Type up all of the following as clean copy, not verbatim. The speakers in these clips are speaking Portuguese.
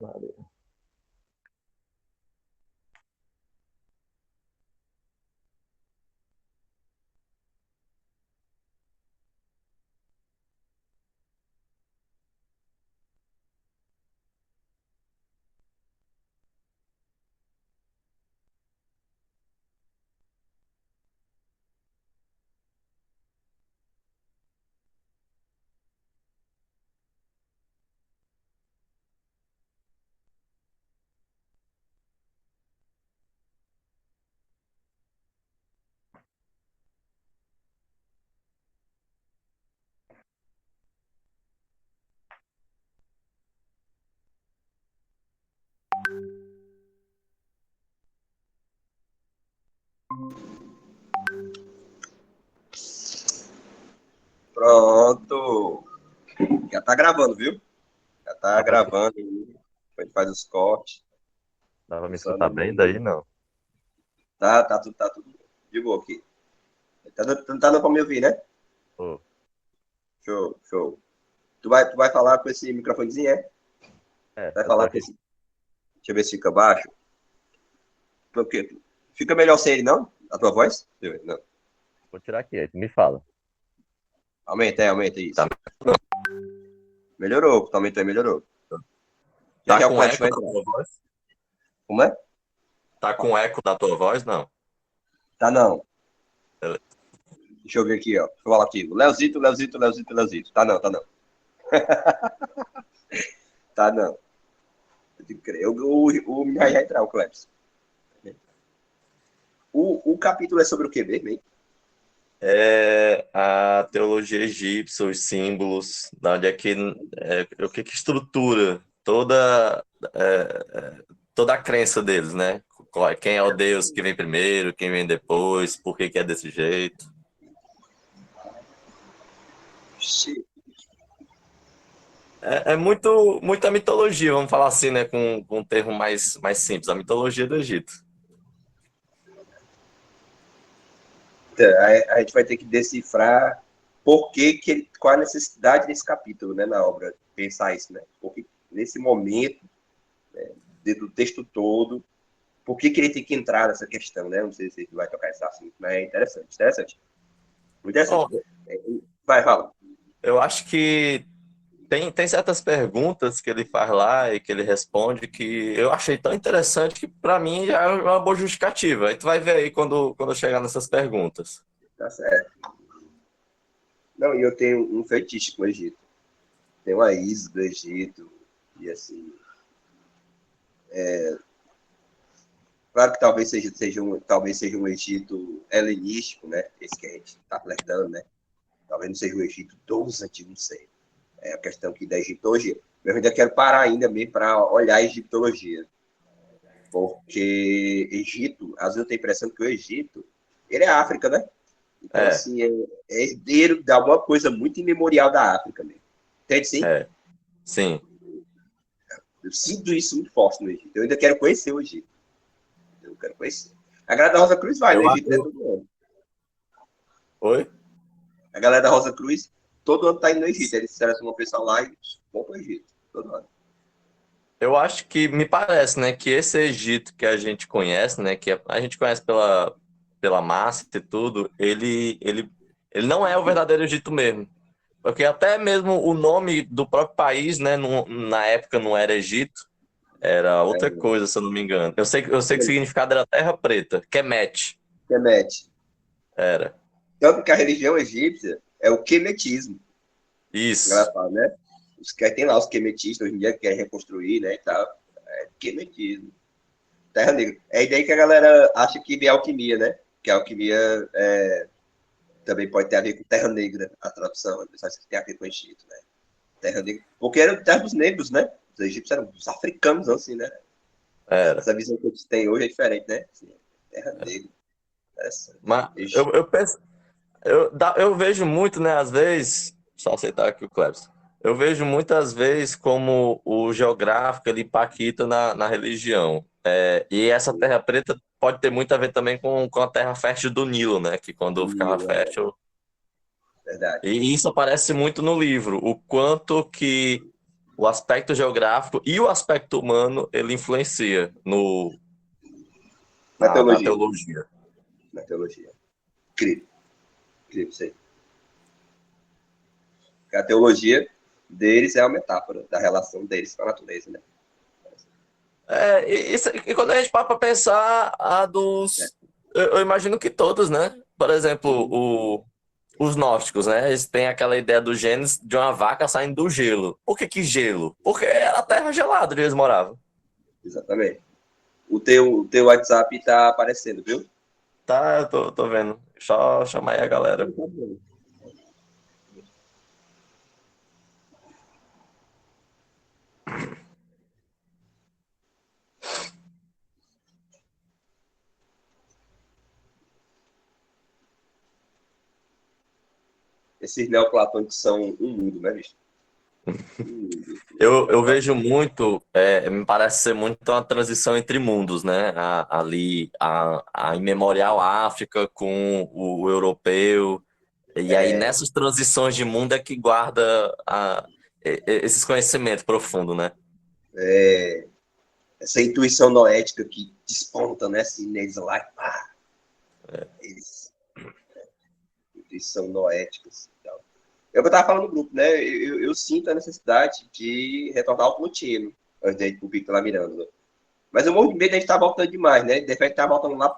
Maria. Pronto. Já tá gravando, viu? Já tá Dá pra, gravando. A gente faz os cortes. dá pra me Funciona escutar bem daí, muito. não? Tá tudo de boa aqui. Tá dando pra me ouvir, né? Pô, Show, show. Tu vai falar com esse microfonezinho, é? Vai eu tô falar com aqui. esse. Deixa eu ver se fica baixo. Porque fica melhor sem ele, não? A tua voz? Deixa eu ver. Não. Vou tirar aqui, aí tu me fala. Aumenta Tá, isso. Melhorou, aumentou aí, melhorou. Já tá já o com Cleber eco vai na entrar. tua voz? Como é? Tá com eco na tua voz, não? Tá não. Beleza. Deixa eu ver aqui, ó. Deixa eu falar aqui. Leozito. Tá não, tá não. Tá não. O já ia entrar, o Cleber. O capítulo é sobre o que mesmo, hein? É a teologia egípcia, os símbolos, da onde é que o que estrutura toda a crença deles, né? Quem é o Deus que vem primeiro, quem vem depois, por que que é desse jeito. É muita mitologia, vamos falar assim, né? Com um termo mais simples, a mitologia do Egito. A gente vai ter que decifrar qual a necessidade desse capítulo, né, na obra, pensar isso, né? Porque nesse momento, do texto todo, por que ele tem que entrar nessa questão, né? Não sei se ele vai tocar esse assunto, mas é interessante. Muito interessante. Bom, Vai, fala. eu acho que tem certas perguntas que ele faz lá e que ele responde que eu achei tão interessante que para mim já é uma boa justificativa. Aí tu vai ver aí quando eu chegar nessas perguntas. Tá certo. Não, e eu tenho um fetiche com o Egito. Tem uma Isis do Egito, e assim, claro que talvez seja um Egito helenístico, né? Esse que a gente está flertando, né? Talvez não seja o Egito dos antigos, não sei. É a questão aqui da egiptologia. Mas eu ainda quero parar ainda mesmo para olhar a egiptologia. Porque Egito, às vezes eu tenho a impressão que o Egito, ele é África, né? Então, É, assim, é herdeiro de alguma coisa muito imemorial da África mesmo. Entende, sim? é, sim. Eu sinto isso muito forte no Egito. Eu ainda quero conhecer o Egito. Eu quero conhecer. A galera da Rosa Cruz vai no Eu, Egito, né? eu, Todo ano. oi? A galera da Rosa Cruz, todo ano tá indo no Egito. Eles selecionam uma pessoa lá e vão pro Egito. Todo ano. Eu acho que me parece, né, que esse Egito que a gente conhece, né, que a gente conhece pela massa e tudo, ele não é o verdadeiro Egito mesmo. Porque até mesmo o nome do próprio país, né, na época não era Egito, era outra coisa, se eu não me engano. Eu sei que o significado era Terra Preta, Kemet, Kemet. era. Tanto que a religião egípcia é o quemetismo. A Isso, galera fala, né? Os que tem lá os quemetistas hoje em dia que querem reconstruir, né? E tal. É quemetismo. Terra Negra. É daí que a galera acha que é alquimia, né? Que a alquimia também pode ter a ver com Terra Negra, a tradução. Pessoal que tem a ver com Egito, né? Terra Negra. Porque era terra dos negros, né? Os egípcios eram os africanos, assim, né? era. Essa visão que eles têm hoje é diferente, né? Assim, terra Negra. Interessante. Mas Egito. eu penso, eu vejo muito, né, às vezes, só aceitar aqui o Cleber. Eu vejo muitas vezes como o geográfico ele impacta na religião. E essa terra preta pode ter muito a ver também com a terra fértil do Nilo, né? Que quando ficava É fértil. verdade. E isso aparece muito no livro, o quanto que o aspecto geográfico e o aspecto humano, ele influencia Na na teologia. teologia. Na teologia. Incrível. Incrível isso aí. Porque a teologia deles é a metáfora da relação deles com a natureza, né? E quando a gente para para pensar, eu imagino que todos, né? Por exemplo, os gnósticos, né? Eles têm aquela ideia do Gênesis de uma vaca saindo do gelo. Por que gelo? Porque era a terra gelada onde eles moravam. Exatamente. O teu WhatsApp tá aparecendo, viu? Tá, eu tô vendo. Só chamar aí a galera. Esses neoplatônicos são um mundo, né, bicho? Um mundo. Eu vejo muito, me parece ser muito uma transição entre mundos, né? Ali, a imemorial África com o europeu. E aí, É, nessas transições de mundo é que guarda esses conhecimentos profundos, né? essa intuição noética que desponta, né, assim, neles lá, pá, eles, intuição noética, assim, tal. É o que eu tava falando no grupo, né, eu sinto a necessidade de retornar ao contínuo, antes de ir pro Pico lá Miranda. Mas eu morro de medo de a gente estar voltando demais, né, de repente tá voltando lá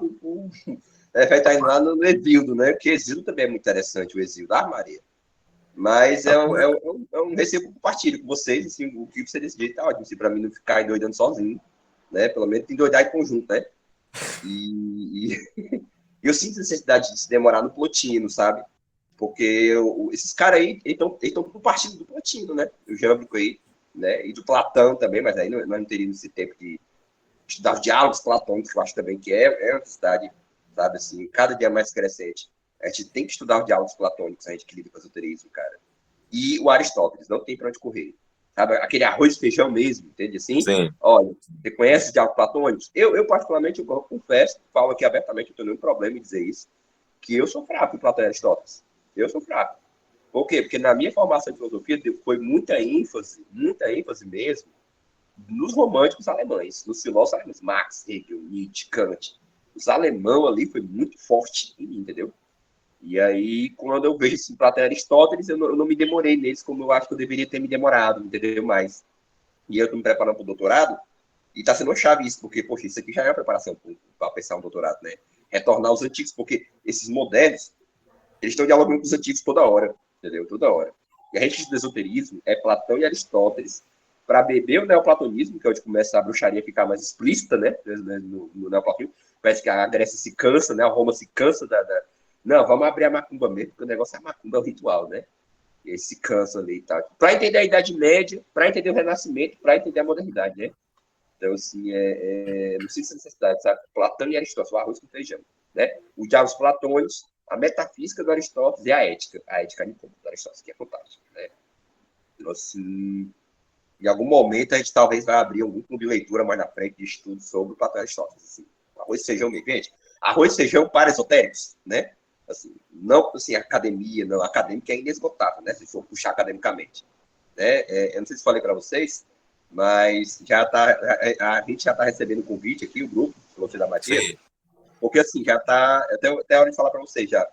deve estar indo lá no Exildo, né, porque Exildo também é muito interessante, o Exildo, ah, Maria. Mas é um receio que eu compartilho com vocês, assim, o que você decidir tá ótimo, assim, para mim não ficar endoidando sozinho, né? Pelo menos endoidar em conjunto, né? E eu sinto necessidade de se demorar no Plotino, sabe? Porque esses caras aí, eles estão tudo partindo do Plotino, né? O Jâmblico aí, né? E do Platão também, mas aí nós não teríamos esse tempo de estudar os diálogos platônicos, que eu acho também que é uma necessidade, sabe, assim, cada dia mais crescente. A gente tem que estudar os diálogos platônicos, a gente que lida com o esoterismo, cara. E o Aristóteles, não tem para onde correr. Sabe, aquele arroz e feijão mesmo, entende assim? Sim. Olha, você conhece os diálogos platônicos? Eu particularmente, eu confesso, falo aqui abertamente, não tenho nenhum problema em dizer isso, que eu sou fraco em Platão e Aristóteles. Eu sou fraco. Por quê? Porque na minha formação de filosofia foi muita ênfase mesmo, nos românticos alemães, nos filósofos alemães, Marx, Hegel, Nietzsche, Kant. Os alemão ali foi muito forte em mim, entendeu? E aí, quando eu vejo esse Platão e Aristóteles, eu não me demorei neles como eu acho que eu deveria ter me demorado, entendeu? Mais. E eu estou me preparando para o doutorado, e está sendo uma chave isso, porque, poxa, isso aqui já é uma preparação para pensar um doutorado, né? Retornar aos antigos, porque esses modernos, eles estão dialogando com os antigos toda hora, entendeu? Toda hora. E a gente do esoterismo é Platão e Aristóteles para beber o neoplatonismo, que é onde começa a bruxaria a ficar mais explícita, né? No neoplatonismo. Parece que a Grécia se cansa, né? A Roma se cansa Não, vamos abrir a macumba mesmo, porque o negócio é a macumba, é o ritual, né? E aí se cansa ali e tal. Para entender a Idade Média, para entender o Renascimento, para entender a modernidade, né? Então, assim, não sei se é necessidade, sabe? Platão e Aristóteles, o arroz com feijão, né? Os diálogos platônicos, a metafísica do Aristóteles e a ética do Aristóteles, que é fantástica, né? Então, assim, em algum momento a gente talvez vai abrir algum clube de leitura mais na frente de estudo sobre o Platão e Aristóteles, assim. Arroz e feijão mesmo, gente. Arroz e feijão para esotéricos, né? Assim, não, assim, academia, não, acadêmica é inesgotável, né? Se for puxar academicamente, né? Eu não sei se falei para vocês, mas a gente já está recebendo convite aqui, o grupo, Filosofia da Magia, Sim. porque assim, já está, até a hora de falar para vocês já,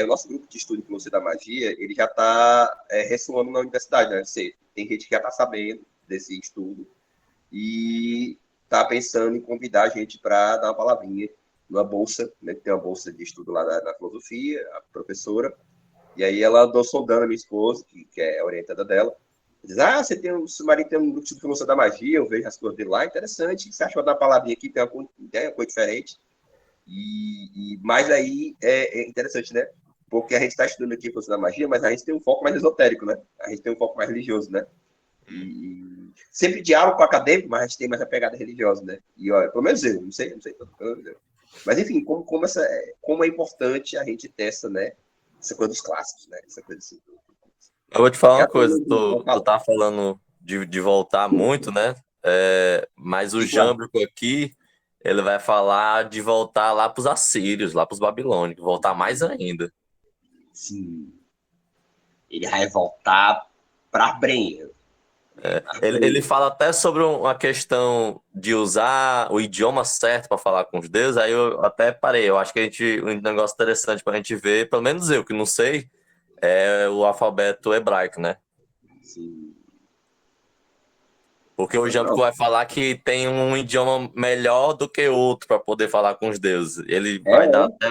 o nosso grupo de estudo de Filosofia da Magia, ele já está ressoando na universidade, né? Tem gente que já está sabendo desse estudo e está pensando em convidar a gente para dar uma palavrinha numa bolsa, né? Tem uma bolsa de estudo lá na filosofia, a professora, e aí ela andou sondando a minha esposa, que é a orientada dela, diz, o seu marido tem um grupo de filosofia da magia, eu vejo as coisas dele lá, interessante, você achou da palavrinha aqui, tem uma coisa diferente, mas aí é interessante, né? Porque a gente está estudando aqui filosofia da magia, mas a gente tem um foco mais esotérico, né? A gente tem um foco mais religioso, né? E sempre diálogo com o acadêmico, mas a gente tem mais a pegada religiosa, né? E olha, pelo menos eu, não sei, mas enfim, como é importante a gente ter essa coisa dos clássicos, né? Essa coisa assim. Eu vou te falar E a uma coisa, teologia, tu tá falando de voltar muito, né? Mas o Jâmblico aqui, ele vai falar de voltar lá pros assírios, lá pros babilônicos, voltar mais ainda. sim, ele vai voltar para Brenha, Ele fala até sobre uma questão de usar o idioma certo para falar com os deuses. Aí eu até parei. Eu acho que um negócio interessante para a gente ver, pelo menos eu que não sei, é o alfabeto hebraico, né? Assim, Porque o Jâmbrico pronto. vai falar que tem um idioma melhor do que outro para poder falar com os deuses. Ele vai dar É, até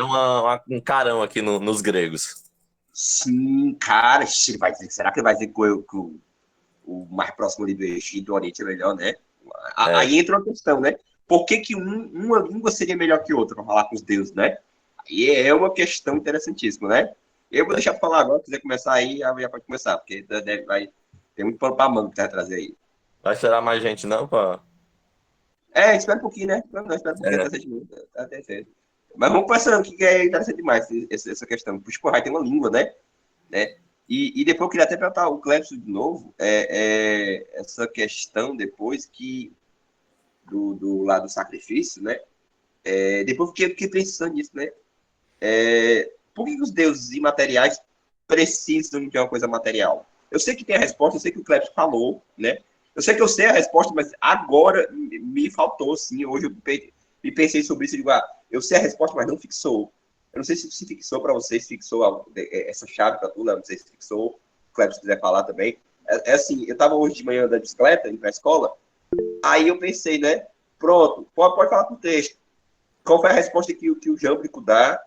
um carão aqui nos gregos. sim, cara, ele vai dizer, será que ele vai dizer que o mais próximo ali do Egito, do Oriente é melhor, né? É, Aí entra uma questão, né? Por que, que uma língua seria melhor que outra para falar com os deuses, né? Aí é uma questão interessantíssima, né? Eu vou deixar para falar agora, se quiser começar aí, já pode começar, porque vai ter muito pano para manga que vai trazer aí. vai esperar mais gente, não? Espera um pouquinho, né? Não, espera um pouquinho É. até 7 minutos. Até certo. Mas vamos conversando, que é interessante demais essa questão. Puxa, porra, aí tem uma língua, né? E depois eu queria até perguntar o Clepson de novo, essa questão depois que do lado do sacrifício, né? Depois fiquei pensando nisso, né? Por que os deuses imateriais precisam de uma coisa material? Eu sei que tem a resposta, eu sei que o Clepson falou, né? Eu sei que eu sei a resposta, mas agora me faltou, sim. Hoje eu me pensei sobre isso e digo, eu sei a resposta, mas não fixou. Eu não sei se fixou para vocês, se fixou essa chave para tu, Léo, não sei se fixou. O Clepson quiser falar também. Assim, eu estava hoje de manhã andando de bicicleta, indo para a escola, aí eu pensei, né? Pronto, pode falar com o texto. Qual foi a resposta que o Jâmbrico dá,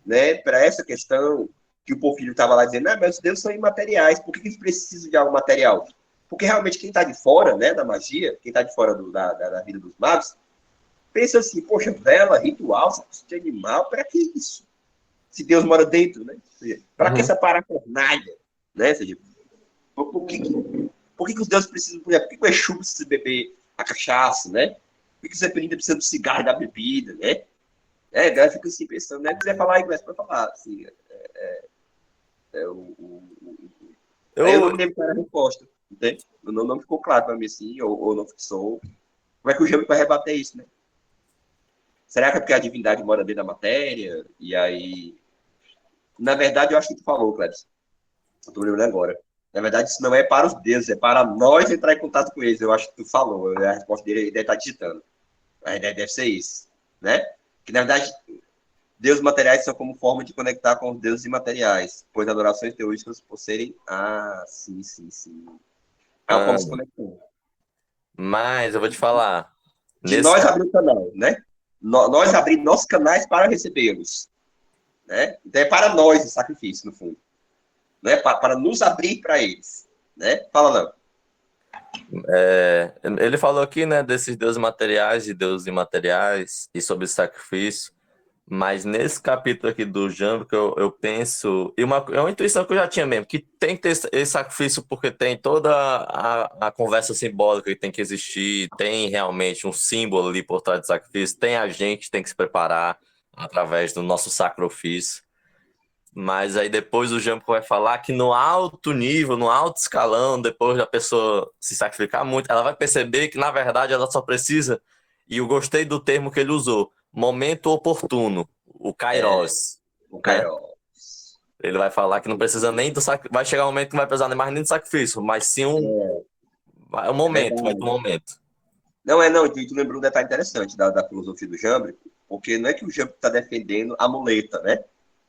né, para essa questão que o Porfírio estava lá dizendo, mas os deuses são imateriais, por que eles precisam de algo material? Porque realmente quem está de fora, né, da magia, quem está de fora da vida dos magos, pensa assim, poxa, vela, ritual, sacrifício de animal, para que isso? Se Deus mora dentro, né? Para que Uhum. essa parafernália, né? Ou seja, por que os deuses precisam, por exemplo, por que o Exu precisa beber a cachaça, né? Por que o Zé Pelinda precisa do cigarro e da bebida, né? A galera fica assim pensando, né? Se quiser falar aí, começa pra falar. Assim, é, o, o, o, aí eu não Eu, me lembro qual era a resposta, entende? Não ficou claro pra mim assim, ou não fixou. Como é que o Jâmbrico vai rebater isso, né? Será que é porque a divindade mora dentro da matéria? E aí. Na verdade, eu acho que tu falou, Cleber. Eu tô lembrando agora. Na verdade, isso não é para os deuses, é para nós entrar em contato com eles. Eu acho que tu falou. A resposta dele deve estar digitando. A ideia deve ser isso, né? Que na verdade deuses materiais são como forma de conectar com os deuses imateriais, pois adorações teológicas por serem. Sim, sim, sim. É uma forma de se conectar. mas eu vou te falar. De Nesse nós cap... abrir o canal, né? Nós abrir nossos canais para recebê-los. Né? Então é para nós o sacrifício, no fundo. Né? Para nos abrir para eles. Né? Fala, Léo. Ele falou aqui, né, desses deuses materiais e deuses imateriais e sobre sacrifício. Mas nesse capítulo aqui do Jambo, que eu penso, e é uma intuição que eu já tinha mesmo, que tem que ter esse sacrifício porque tem toda a conversa simbólica que tem que existir, tem realmente um símbolo ali por trás do sacrifício, tem a gente que tem que se preparar através do nosso sacrifício. Mas aí depois o Jambo vai falar que no alto nível, no alto escalão, depois da pessoa se sacrificar muito, ela vai perceber que na verdade ela só precisa, e eu gostei do termo que ele usou, momento oportuno, o Kairos, O né? Cairo. Ele vai falar que não precisa nem do sacrifício, vai chegar um momento que não vai precisar nem mais nem do sacrifício, mas sim um É momento, vai ter um verdade. momento. Não, tu lembrou um detalhe interessante da filosofia do Jambre, porque não é que o Jambre está defendendo a muleta, né?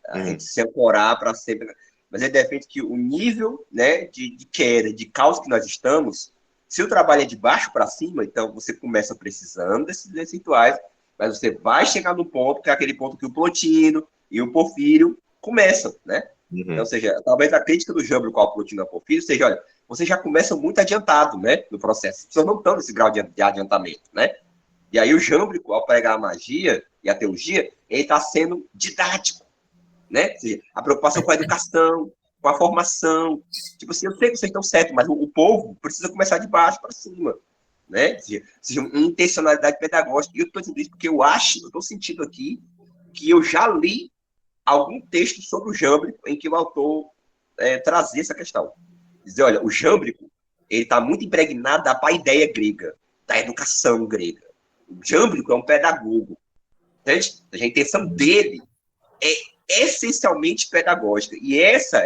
A gente Uhum. se ancorar para sempre. Mas ele defende que o nível, né, de queda, de caos que nós estamos, se o trabalho é de baixo para cima, então você começa precisando desses rituais, mas você vai chegar no ponto que é aquele ponto que o Plotino e o Porfírio começam, né? Então, ou Uhum. seja, talvez a crítica do Jambre com o Plotino e o Porfírio seja, olha, você já começa muito adiantado, né, no processo. As pessoas não estão nesse grau de adiantamento, né? E aí o Jambrico, ao pregar a magia e a teologia, ele está sendo didático, né? A preocupação com a educação, com a formação. Tipo assim, eu sei que vocês estão certos, mas o povo precisa começar de baixo para cima, né? Ou seja, uma intencionalidade pedagógica. E eu estou dizendo isso porque eu estou sentindo aqui que eu já li algum texto sobre o Jâmbrico em que o autor trazia essa questão. Dizer, olha, o Jâmbrico, ele está muito impregnado da paideia grega, da educação grega. O Jâmbrico é um pedagogo, entende? A intenção dele é essencialmente pedagógica. E essa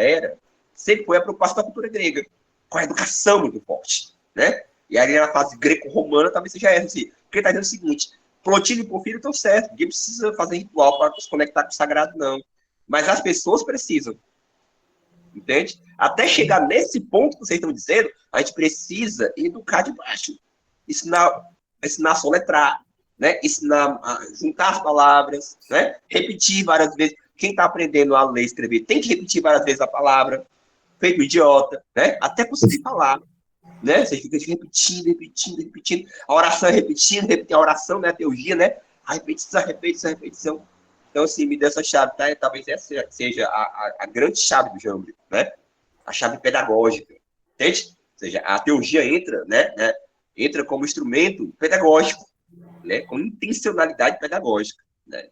sempre foi a preocupação da cultura grega, com a educação muito forte. né? E aí na fase greco-romana talvez seja essa, assim. Porque está dizendo o seguinte, Plotino e Porfírio estão certos, ninguém precisa fazer ritual para se conectar com o sagrado, não. Mas as pessoas precisam, entende? Até chegar nesse ponto que vocês estão dizendo, a gente precisa educar de baixo. Ensinar a soletrar, né? Ensinar a juntar as palavras, né? Repetir várias vezes. Quem está aprendendo a ler e escrever tem que repetir várias vezes a palavra, feito idiota, né? Até conseguir falar, né? Você fica repetindo. A oração é repetindo a oração, né? A teologia, né? A repetição. Então, assim, me deu essa chave, tá? Talvez essa seja a grande chave do Jambri, né? A chave pedagógica, entende? Ou seja, a teologia entra, né? Entra como instrumento pedagógico, né? Com intencionalidade pedagógica, né?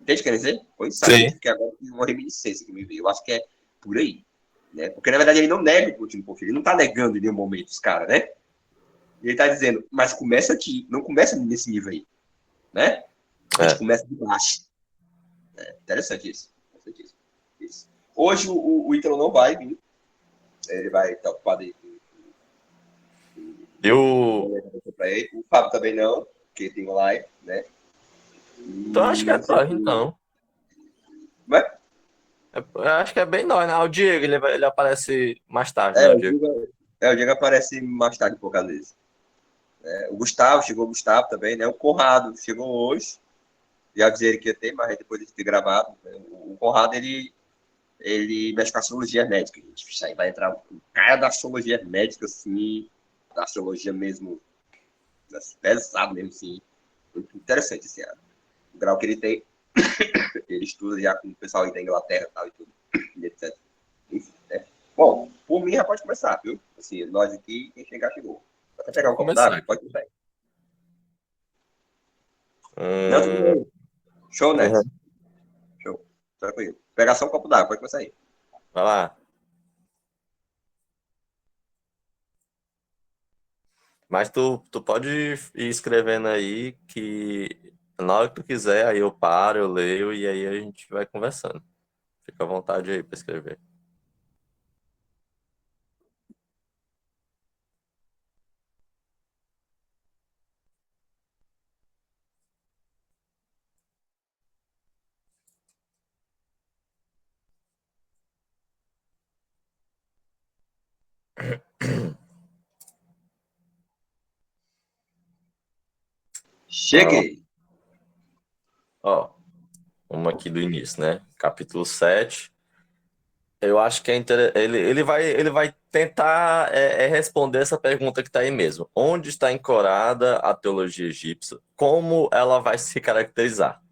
Entende o que quer dizer? Foi isso aí, Sim. que agora uma reminiscência que me veio. Eu acho que é por aí, né? Porque, na verdade, ele não nega o Plotino Porfírio, ele não está negando em nenhum momento os caras, né? Ele está dizendo, mas começa aqui, não começa nesse nível aí, né? A gente começa de baixo. Interessante isso. Isso. Hoje o Ítalo não vai vir. Ele vai estar ocupado aí. O Fábio também não, porque tem live, né? Então acho que é nós, então. Mas, Eu acho que é bem nós, né? O Diego, ele aparece mais tarde, né? O Diego. o Diego aparece mais tarde, por causa disso. O Gustavo, chegou o Gustavo também, né? O Conrado chegou hoje. Já avisei ele que ia ter, mas depois de ter gravado. O Conrado, ele mexe com astrologia hermética, gente. Isso aí vai entrar um cara da astrologia hermética, assim, da astrologia mesmo, pesado mesmo, assim. Muito interessante esse ano. O grau que ele tem, ele estuda já com o pessoal aí da Inglaterra tal, e tudo, e etc. Enfim, né? Bom, por mim já pode começar, viu? Assim, nós aqui, quem chegar, chegou. Até pegar um copo d'água? Pode começar. Não, tudo bem. Show, né? Uhum. Show. Tranquilo. Pegar só um copo d'água, pode começar aí. Vai lá. Mas tu pode ir escrevendo aí que na hora que tu quiser, aí eu paro, eu leio e aí a gente vai conversando. Fica à vontade aí para escrever. Cheguei. Ó, uma aqui do início, né? Capítulo 7. Eu acho que ele vai tentar responder essa pergunta que está aí mesmo. Onde está ancorada a teologia egípcia? Como ela vai se caracterizar?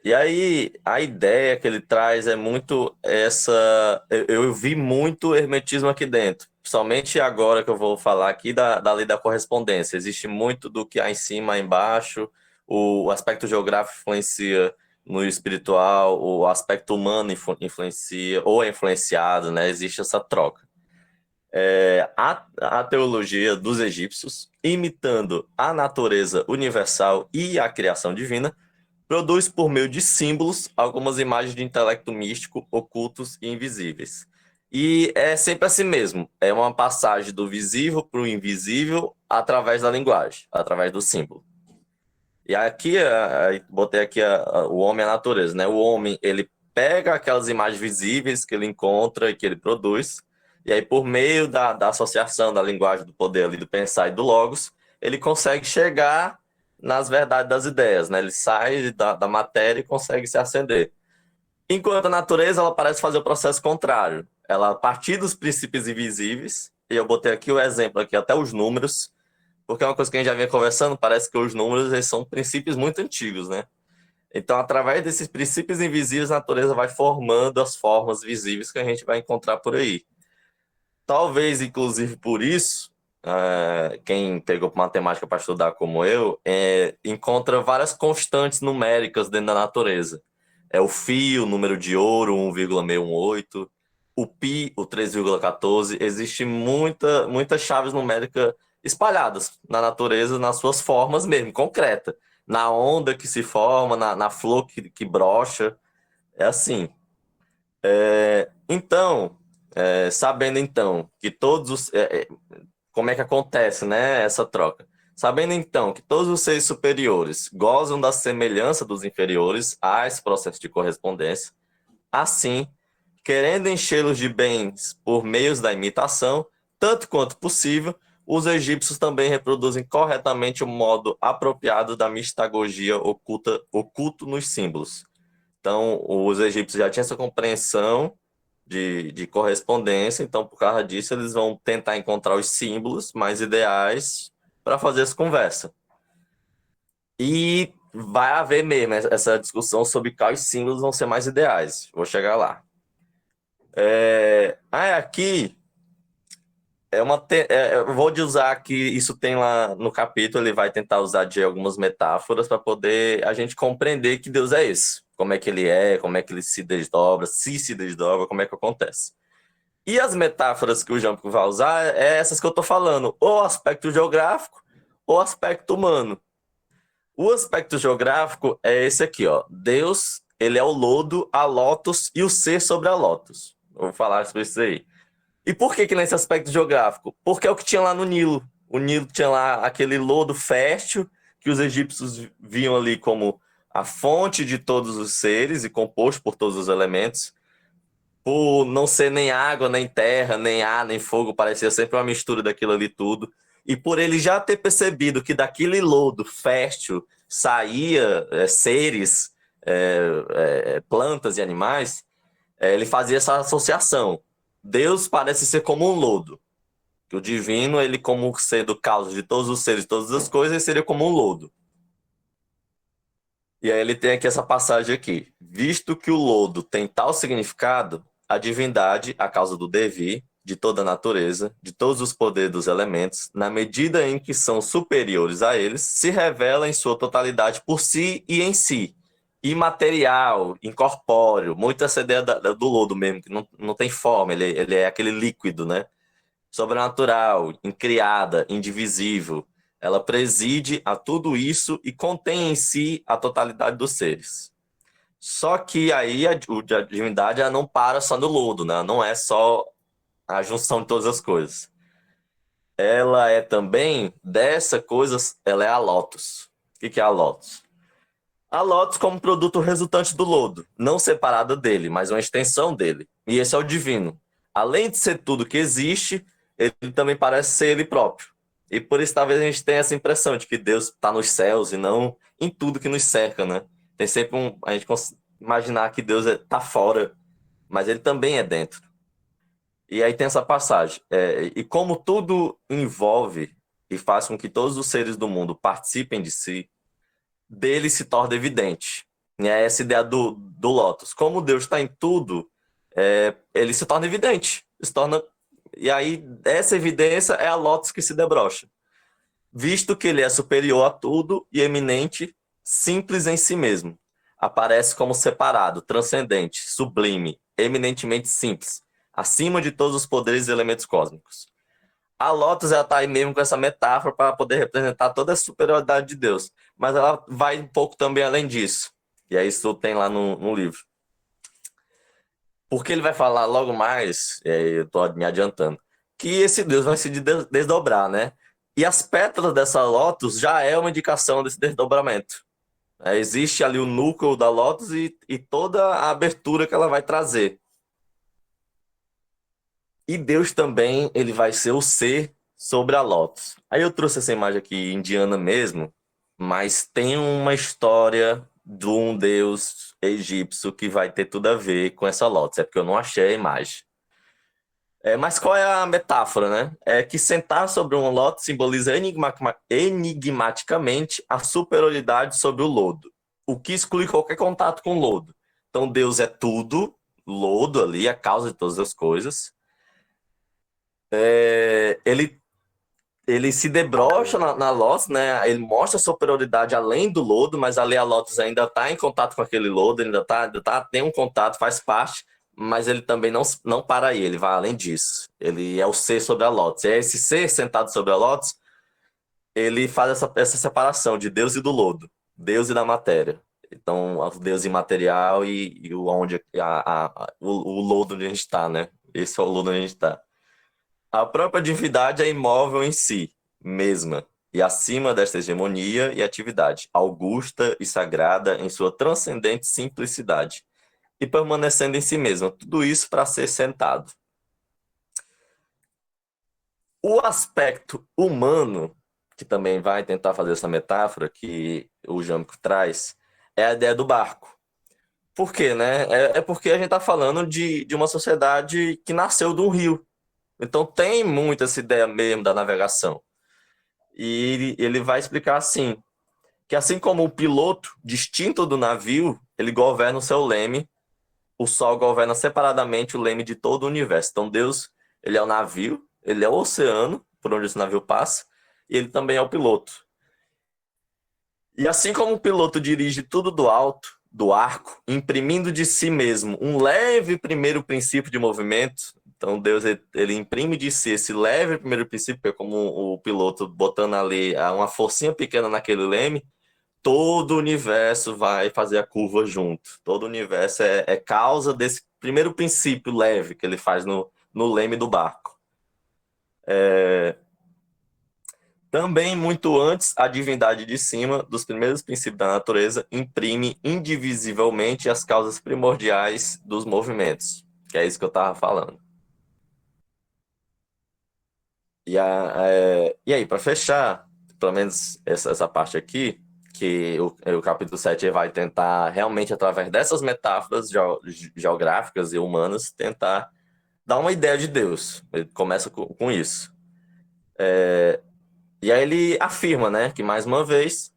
E aí, a ideia que ele traz é muito essa. Eu vi muito hermetismo aqui dentro, principalmente agora que eu vou falar aqui da lei da correspondência. Existe muito do que há em cima, há embaixo, o aspecto geográfico influencia no espiritual, o aspecto humano influencia, ou é influenciado, né? Existe essa troca. A teologia dos egípcios, imitando a natureza universal e a criação divina, produz por meio de símbolos algumas imagens de intelecto místico, ocultos e invisíveis. E é sempre assim mesmo, é uma passagem do visível para o invisível através da linguagem, através do símbolo. E aqui, botei aqui o homem e a natureza, né? O homem, ele pega aquelas imagens visíveis que ele encontra e que ele produz, e aí por meio da associação da linguagem, do poder ali, do pensar e do logos, ele consegue chegar nas verdades das ideias, né? Ele sai da matéria e consegue se acender. Enquanto a natureza, ela parece fazer o processo contrário. Ela, a partir dos princípios invisíveis, e eu botei aqui o exemplo, aqui até os números, porque é uma coisa que a gente já vinha conversando, parece que os números eles são princípios muito antigos, né? Então, através desses princípios invisíveis, a natureza vai formando as formas visíveis que a gente vai encontrar por aí. Talvez, inclusive, por isso, quem pegou matemática para estudar como eu, encontra várias constantes numéricas dentro da natureza. É o φ, o número de ouro, 1,618, o π, o 3,14. Existe muitas chaves numéricas espalhadas na natureza, nas suas formas mesmo, concreta. Na onda que se forma, na flor que brocha. É assim. Então, sabendo então que todos os. como é que acontece, né, essa troca? Sabendo então que todos os seres superiores gozam da semelhança dos inferiores a esse processo de correspondência, assim, querendo enchê-los de bens por meios da imitação, tanto quanto possível, os egípcios também reproduzem corretamente o modo apropriado da mistagogia oculto nos símbolos. Então, os egípcios já tinham essa compreensão de correspondência, então, por causa disso, eles vão tentar encontrar os símbolos mais ideais para fazer essa conversa. E vai haver mesmo essa discussão sobre quais símbolos vão ser mais ideais. Vou chegar lá. Aqui eu vou usar aqui, isso tem lá no capítulo, ele vai tentar usar de algumas metáforas para poder a gente compreender que Deus é esse. Como é que ele se desdobra, se se desdobra, como é que acontece. E as metáforas que o Jampo vai usar é essas que eu estou falando, ou aspecto geográfico ou aspecto humano. O aspecto geográfico é esse aqui, ó. Deus, ele é o lodo, a lótus e o ser sobre a lótus. Eu vou falar sobre isso aí. E por que nesse aspecto geográfico? Porque é o que tinha lá no Nilo. O Nilo tinha lá aquele lodo fértil que os egípcios viam ali como a fonte de todos os seres e composto por todos os elementos. Por não ser nem água, nem terra, nem ar, nem fogo, parecia sempre uma mistura daquilo ali tudo. E por ele já ter percebido que daquele lodo fértil saía seres, plantas e animais, ele fazia essa associação. Deus parece ser como um lodo. Que o divino, ele como sendo causa de todos os seres, todas as coisas, ele seria como um lodo. E aí ele tem aqui essa passagem aqui. Visto que o lodo tem tal significado, a divindade, a causa do devir, de toda a natureza, de todos os poderes dos elementos, na medida em que são superiores a eles, se revela em sua totalidade por si e em si. Imaterial, incorpóreo, muito essa ideia do lodo mesmo, que não tem forma, ele é aquele líquido, né? Sobrenatural, incriada, indivisível. Ela preside a tudo isso e contém em si a totalidade dos seres. Só que aí a divindade ela não para só no lodo, né? Não é só a junção de todas as coisas. Ela é também, dessa coisa, ela é a lótus. O que é a lótus? A lótus como produto resultante do lodo, não separada dele, mas uma extensão dele. E esse é o divino. Além de ser tudo que existe, ele também parece ser ele próprio. E por isso talvez a gente tenha essa impressão de que Deus está nos céus e não em tudo que nos cerca, né? Tem sempre a gente imaginar que Deus está fora, mas ele também é dentro. E aí tem essa passagem. E como tudo envolve e faz com que todos os seres do mundo participem de si, dele se torna evidente. E é essa ideia do Lotus. Como Deus está em tudo, ele se torna evidente. E aí, essa evidência é a Lotus que se debrocha. Visto que ele é superior a tudo e eminente, simples em si mesmo. Aparece como separado, transcendente, sublime, eminentemente simples, acima de todos os poderes e elementos cósmicos. A Lotus está aí mesmo com essa metáfora para poder representar toda a superioridade de Deus. Mas ela vai um pouco também além disso. E aí isso tem lá no livro. Porque ele vai falar logo mais, eu estou me adiantando, que esse Deus vai se desdobrar, né? E as pétalas dessa Lotus já é uma indicação desse desdobramento. Existe ali o núcleo da Lotus e toda a abertura que ela vai trazer. E Deus também, ele vai ser o ser sobre a Lotus. Aí eu trouxe essa imagem aqui indiana mesmo, mas tem uma história de um deus egípcio que vai ter tudo a ver com essa Lotus. É porque eu não achei a imagem. Mas qual é a metáfora, né? É que sentar sobre um Lotus simboliza enigmaticamente a superioridade sobre o lodo, o que exclui qualquer contato com o lodo. Então Deus é tudo, lodo ali, a causa de todas as coisas. Ele se debrocha na Lotus, né? Ele mostra a superioridade além do lodo, mas ali a Lotus ainda está em contato com aquele lodo, ainda tem um contato, faz parte, mas ele também não para aí, ele vai além disso. Ele é o ser sobre a Lotus. E esse ser sentado sobre a Lotus, ele faz essa separação de Deus e do lodo, Deus e da matéria. Então, o Deus imaterial o lodo onde a gente está, né? Esse é o lodo onde a gente está. A própria divindade é imóvel em si mesma, e acima desta hegemonia e atividade, augusta e sagrada em sua transcendente simplicidade, e permanecendo em si mesma. Tudo isso para ser sentado. O aspecto humano, que também vai tentar fazer essa metáfora que o Jâmico traz, é a ideia do barco. Por quê, né? É porque a gente está falando de uma sociedade que nasceu de um rio. Então tem muito essa ideia mesmo da navegação. E ele vai explicar assim, que assim como o piloto distinto do navio, ele governa o seu leme, o Sol governa separadamente o leme de todo o universo. Então Deus, ele é o navio, ele é o oceano, por onde esse navio passa, e ele também é o piloto. E assim como o piloto dirige tudo do alto, do arco, imprimindo de si mesmo um leve primeiro princípio de movimento, então Deus ele imprime de si esse leve primeiro princípio, é como o piloto botando ali uma forcinha pequena naquele leme, todo o universo vai fazer a curva junto. Todo o universo é causa desse primeiro princípio leve que ele faz no leme do barco. Também, muito antes, a divindade de cima, dos primeiros princípios da natureza, imprime indivisivelmente as causas primordiais dos movimentos, que é isso que eu estava falando. E aí, para fechar, pelo menos essa parte aqui, que o capítulo 7 vai tentar realmente, através dessas metáforas geográficas e humanas, tentar dar uma ideia de Deus. Ele começa com isso. E aí ele afirma, né, que mais uma vez,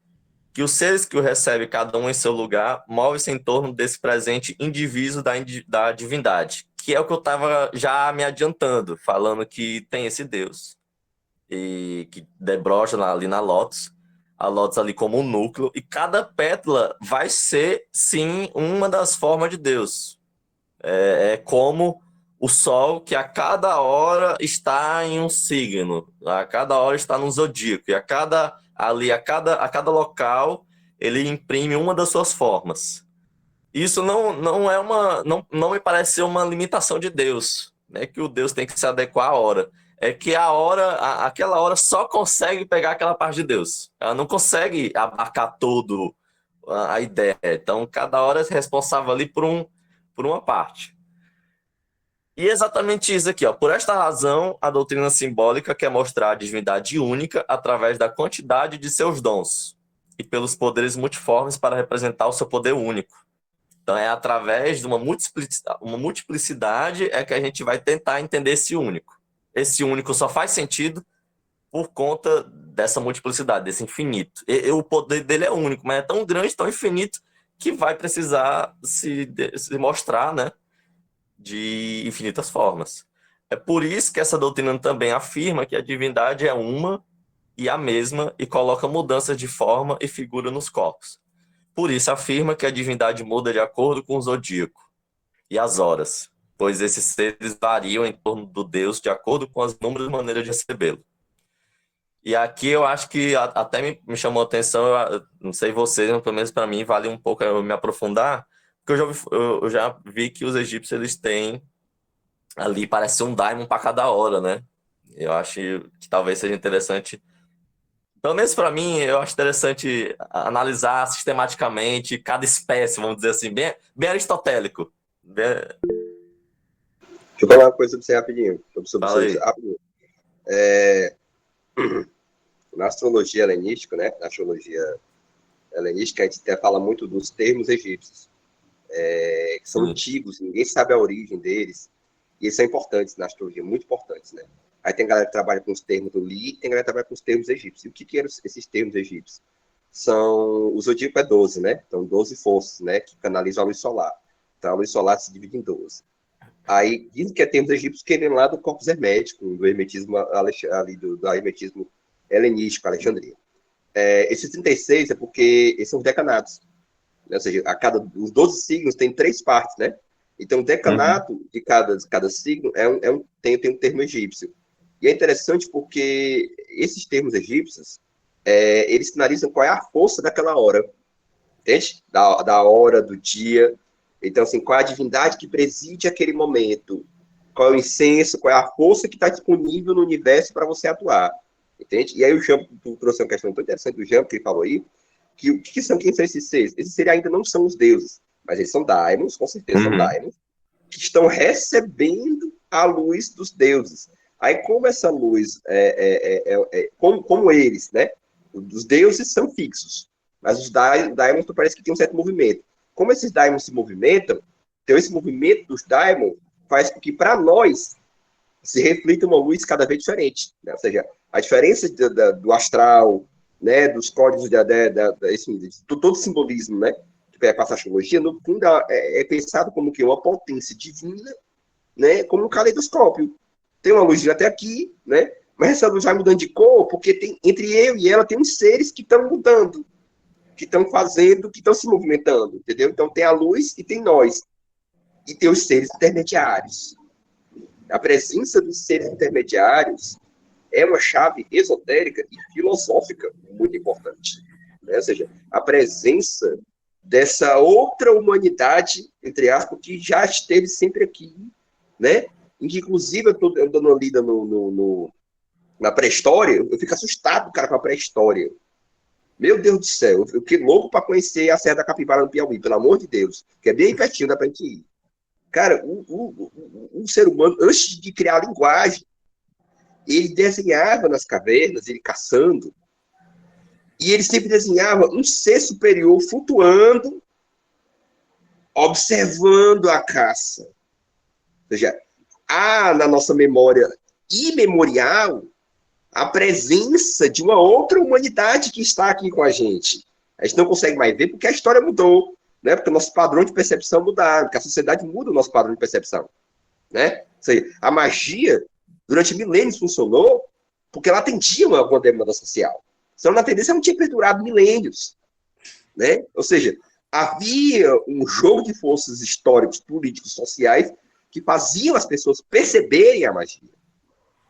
que os seres que o recebem, cada um em seu lugar, movem-se em torno desse presente indivíduo da divindade, que é o que eu estava já me adiantando, falando que tem esse Deus, e que debrocha ali na Lótus, a Lótus ali como um núcleo, e cada pétala vai ser, sim, uma das formas de Deus. É como o Sol, que a cada hora está em um signo, a cada hora está num zodíaco, e a cada local ele imprime uma das suas formas. Isso não é não me parece ser uma limitação de Deus, né? Que o Deus tem que se adequar à hora. É que aquela hora só consegue pegar aquela parte de Deus. Ela não consegue abarcar todo a ideia. Então, cada hora é responsável ali por uma parte. E exatamente isso aqui, ó. Por esta razão, a doutrina simbólica quer mostrar a divindade única através da quantidade de seus dons e pelos poderes multiformes para representar o seu poder único. Então, é através de uma multiplicidade é que a gente vai tentar entender esse único. Esse único só faz sentido por conta dessa multiplicidade, desse infinito. O poder dele é único, mas é tão grande, tão infinito, que vai precisar se mostrar, né, de infinitas formas. É por isso que essa doutrina também afirma que a divindade é uma e a mesma e coloca mudanças de forma e figura nos corpos. Por isso afirma que a divindade muda de acordo com o zodíaco e as horas, pois esses seres variam em torno do Deus de acordo com as inúmeras maneiras de recebê-lo. E aqui eu acho que até me chamou a atenção, não sei vocês, mas pelo menos para mim vale um pouco eu me aprofundar, porque eu já vi que os egípcios eles têm ali, parece um daimon para cada hora, né? Eu acho que talvez seja interessante, pelo menos para mim, eu acho interessante analisar sistematicamente cada espécie, vamos dizer assim, bem aristotélico. Deixa eu falar uma coisa sobre você rapidinho. Fala aí. Rapidinho. Na astrologia helenística, né? Na astrologia helenística, a gente até fala muito dos termos egípcios, que são antigos, ninguém sabe a origem deles, e eles são importantes na astrologia, muito importantes, né? Aí tem galera que trabalha com os termos do Li, tem galera que trabalha com os termos egípcios. E o que eram esses termos egípcios? O zodíaco é 12, né? Então, 12 forças, né? Que canalizam a luz solar. Então, a luz solar se divide em 12. Aí, dizem que é termos egípcios que vem lá do corpus hermético, do hermetismo, ali do hermetismo helenístico, Alexandria. Esses 36 é porque esses são os decanatos. Né? Ou seja, os 12 signos têm 3 partes, né? Então, o decanato de cada signo tem um termo egípcio. E é interessante porque esses termos egípcios, eles sinalizam qual é a força daquela hora. Entende? Da hora, do dia. Então, assim, qual é a divindade que preside aquele momento. qual é o incenso, qual é a força que está disponível no universo para você atuar. Entende? E aí o Jean, tu trouxe uma questão tão interessante do Jean, que ele falou aí, que o que são, quem são esses seres? Esses seres ainda não são os deuses, mas eles são daimons, com certeza são daimons, que estão recebendo a luz dos deuses. Aí, como essa luz, como eles, né? Os deuses são fixos, mas os daimons parece que tem um certo movimento. Como esses daimons se movimentam, então esse movimento dos daimons faz com que, para nós, se reflita uma luz cada vez diferente. Né? Ou seja, a diferença do astral, né, dos códigos, de todo o simbolismo, né, que passa a astrologia, no fundo é pensado como que uma potência divina, né, como um caleidoscópio. Tem uma luz até aqui, né, mas essa luz vai mudando de cor, porque tem, entre eu e ela tem uns seres que estão mudando, que estão fazendo, que estão se movimentando, entendeu? Então tem a luz e tem nós. E tem os seres intermediários. A presença dos seres intermediários é uma chave esotérica e filosófica muito importante. Né? Ou seja, a presença dessa outra humanidade, entre aspas, que já esteve sempre aqui, né? Em que, inclusive, eu estou dando uma lida na pré-história, eu fico assustado, cara, com a pré-história. Meu Deus do céu, eu fiquei louco para conhecer a Serra da Capivara no Piauí, pelo amor de Deus, que é bem pertinho, dá para a gente ir. Cara, o ser humano, antes de criar a linguagem, ele desenhava nas cavernas, ele caçando, e ele sempre desenhava um ser superior flutuando, observando a caça. Ou seja, há na nossa memória imemorial a presença de uma outra humanidade que está aqui com a gente. A gente não consegue mais ver porque a história mudou, né? Porque o nosso padrão de percepção mudaram, porque a sociedade muda o nosso padrão de percepção, né? Ou seja, a magia, durante milênios, funcionou porque ela atendia uma demanda social. Se ela não atendesse, ela não tinha perdurado milênios, né? Ou seja, havia um jogo de forças históricos, políticos, sociais que faziam as pessoas perceberem a magia,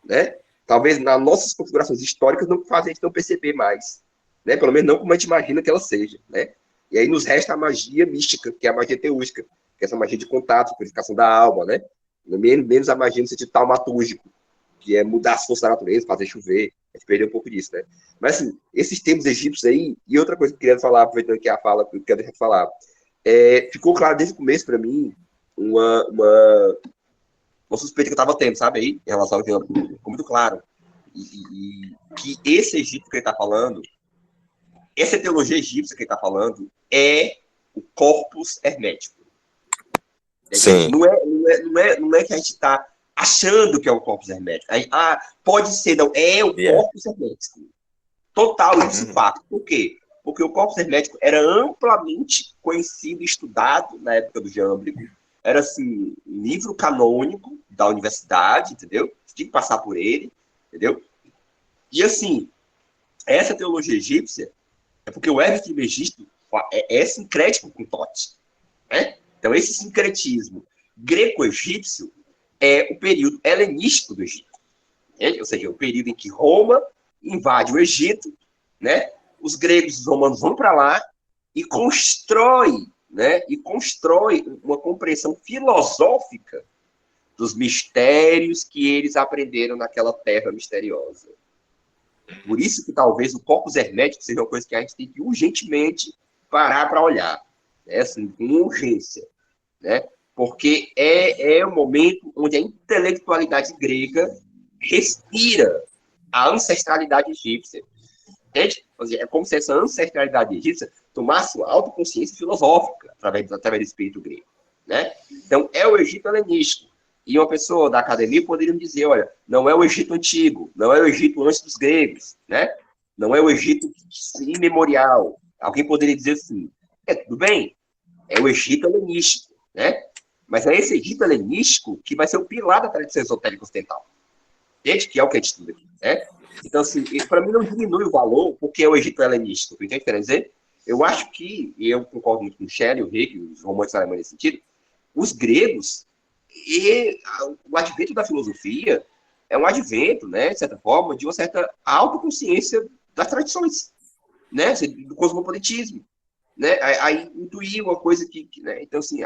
né? Talvez nas nossas configurações históricas não fazem a gente não perceber mais, né? Pelo menos não como a gente imagina que ela seja, né? E aí nos resta a magia mística, que é a magia teústica, que é essa magia de contato, purificação da alma, né? Menos a magia no sentido taumatúrgico, que é mudar as forças da natureza, fazer chover. A gente perdeu um pouco disso, né? Mas, assim, esses termos egípcios aí, e outra coisa que eu queria falar, aproveitando que a fala, que eu quero deixar de falar, ficou claro desde o começo para mim uma suspeita que eu estava tendo, sabe, aí, em relação ao que ficou muito claro. E que esse Egito que ele está falando, essa teologia egípcia que ele está falando, é o corpus hermético. Sim. Não é que a gente está achando que é o corpus hermético. Pode ser, não. É o corpus hermético. Total, isso fato. Por quê? Porque o corpus hermético era amplamente conhecido e estudado na época do Jâmblico. Era, assim, um livro canônico da universidade, entendeu? Você tinha que passar por ele, entendeu? E, assim, essa teologia egípcia é porque o Hermes Trismegisto é sincrético com Tote, né? Então, esse sincretismo greco-egípcio é o período helenístico do Egito. Né? Ou seja, o período em que Roma invade o Egito, né? Os gregos e os romanos vão para lá e constrói, né? E constrói uma compreensão filosófica dos mistérios que eles aprenderam naquela terra misteriosa. Por isso que talvez o corpus hermético seja uma coisa que a gente tem que urgentemente parar para olhar, né? Assim, com urgência, né? Porque é um momento onde a intelectualidade grega respira a ancestralidade egípcia. Entende? É como se essa ancestralidade egípcia tomasse uma autoconsciência filosófica através do espírito grego, né? Então, é o Egito helenístico. E uma pessoa da academia poderia dizer, olha, não é o Egito antigo, não é o Egito antes dos gregos, né? Não é o Egito imemorial. Alguém poderia dizer assim, tudo bem, é o Egito helenístico, né? Mas é esse Egito helenístico que vai ser o pilar da tradição esotérica ocidental. Entende? Que é o que a gente estuda aqui, né? Então, assim, para mim não diminui o valor porque é o Egito helenístico. Entende o que eu quero dizer? Eu acho que, e eu concordo muito com o Shelley, o Rick, os românticos alemães nesse sentido, os gregos, e o advento da filosofia é um advento, né, de certa forma, de uma certa autoconsciência das tradições, né, do cosmopolitismo. né? Aí intuir uma coisa né? Então, assim,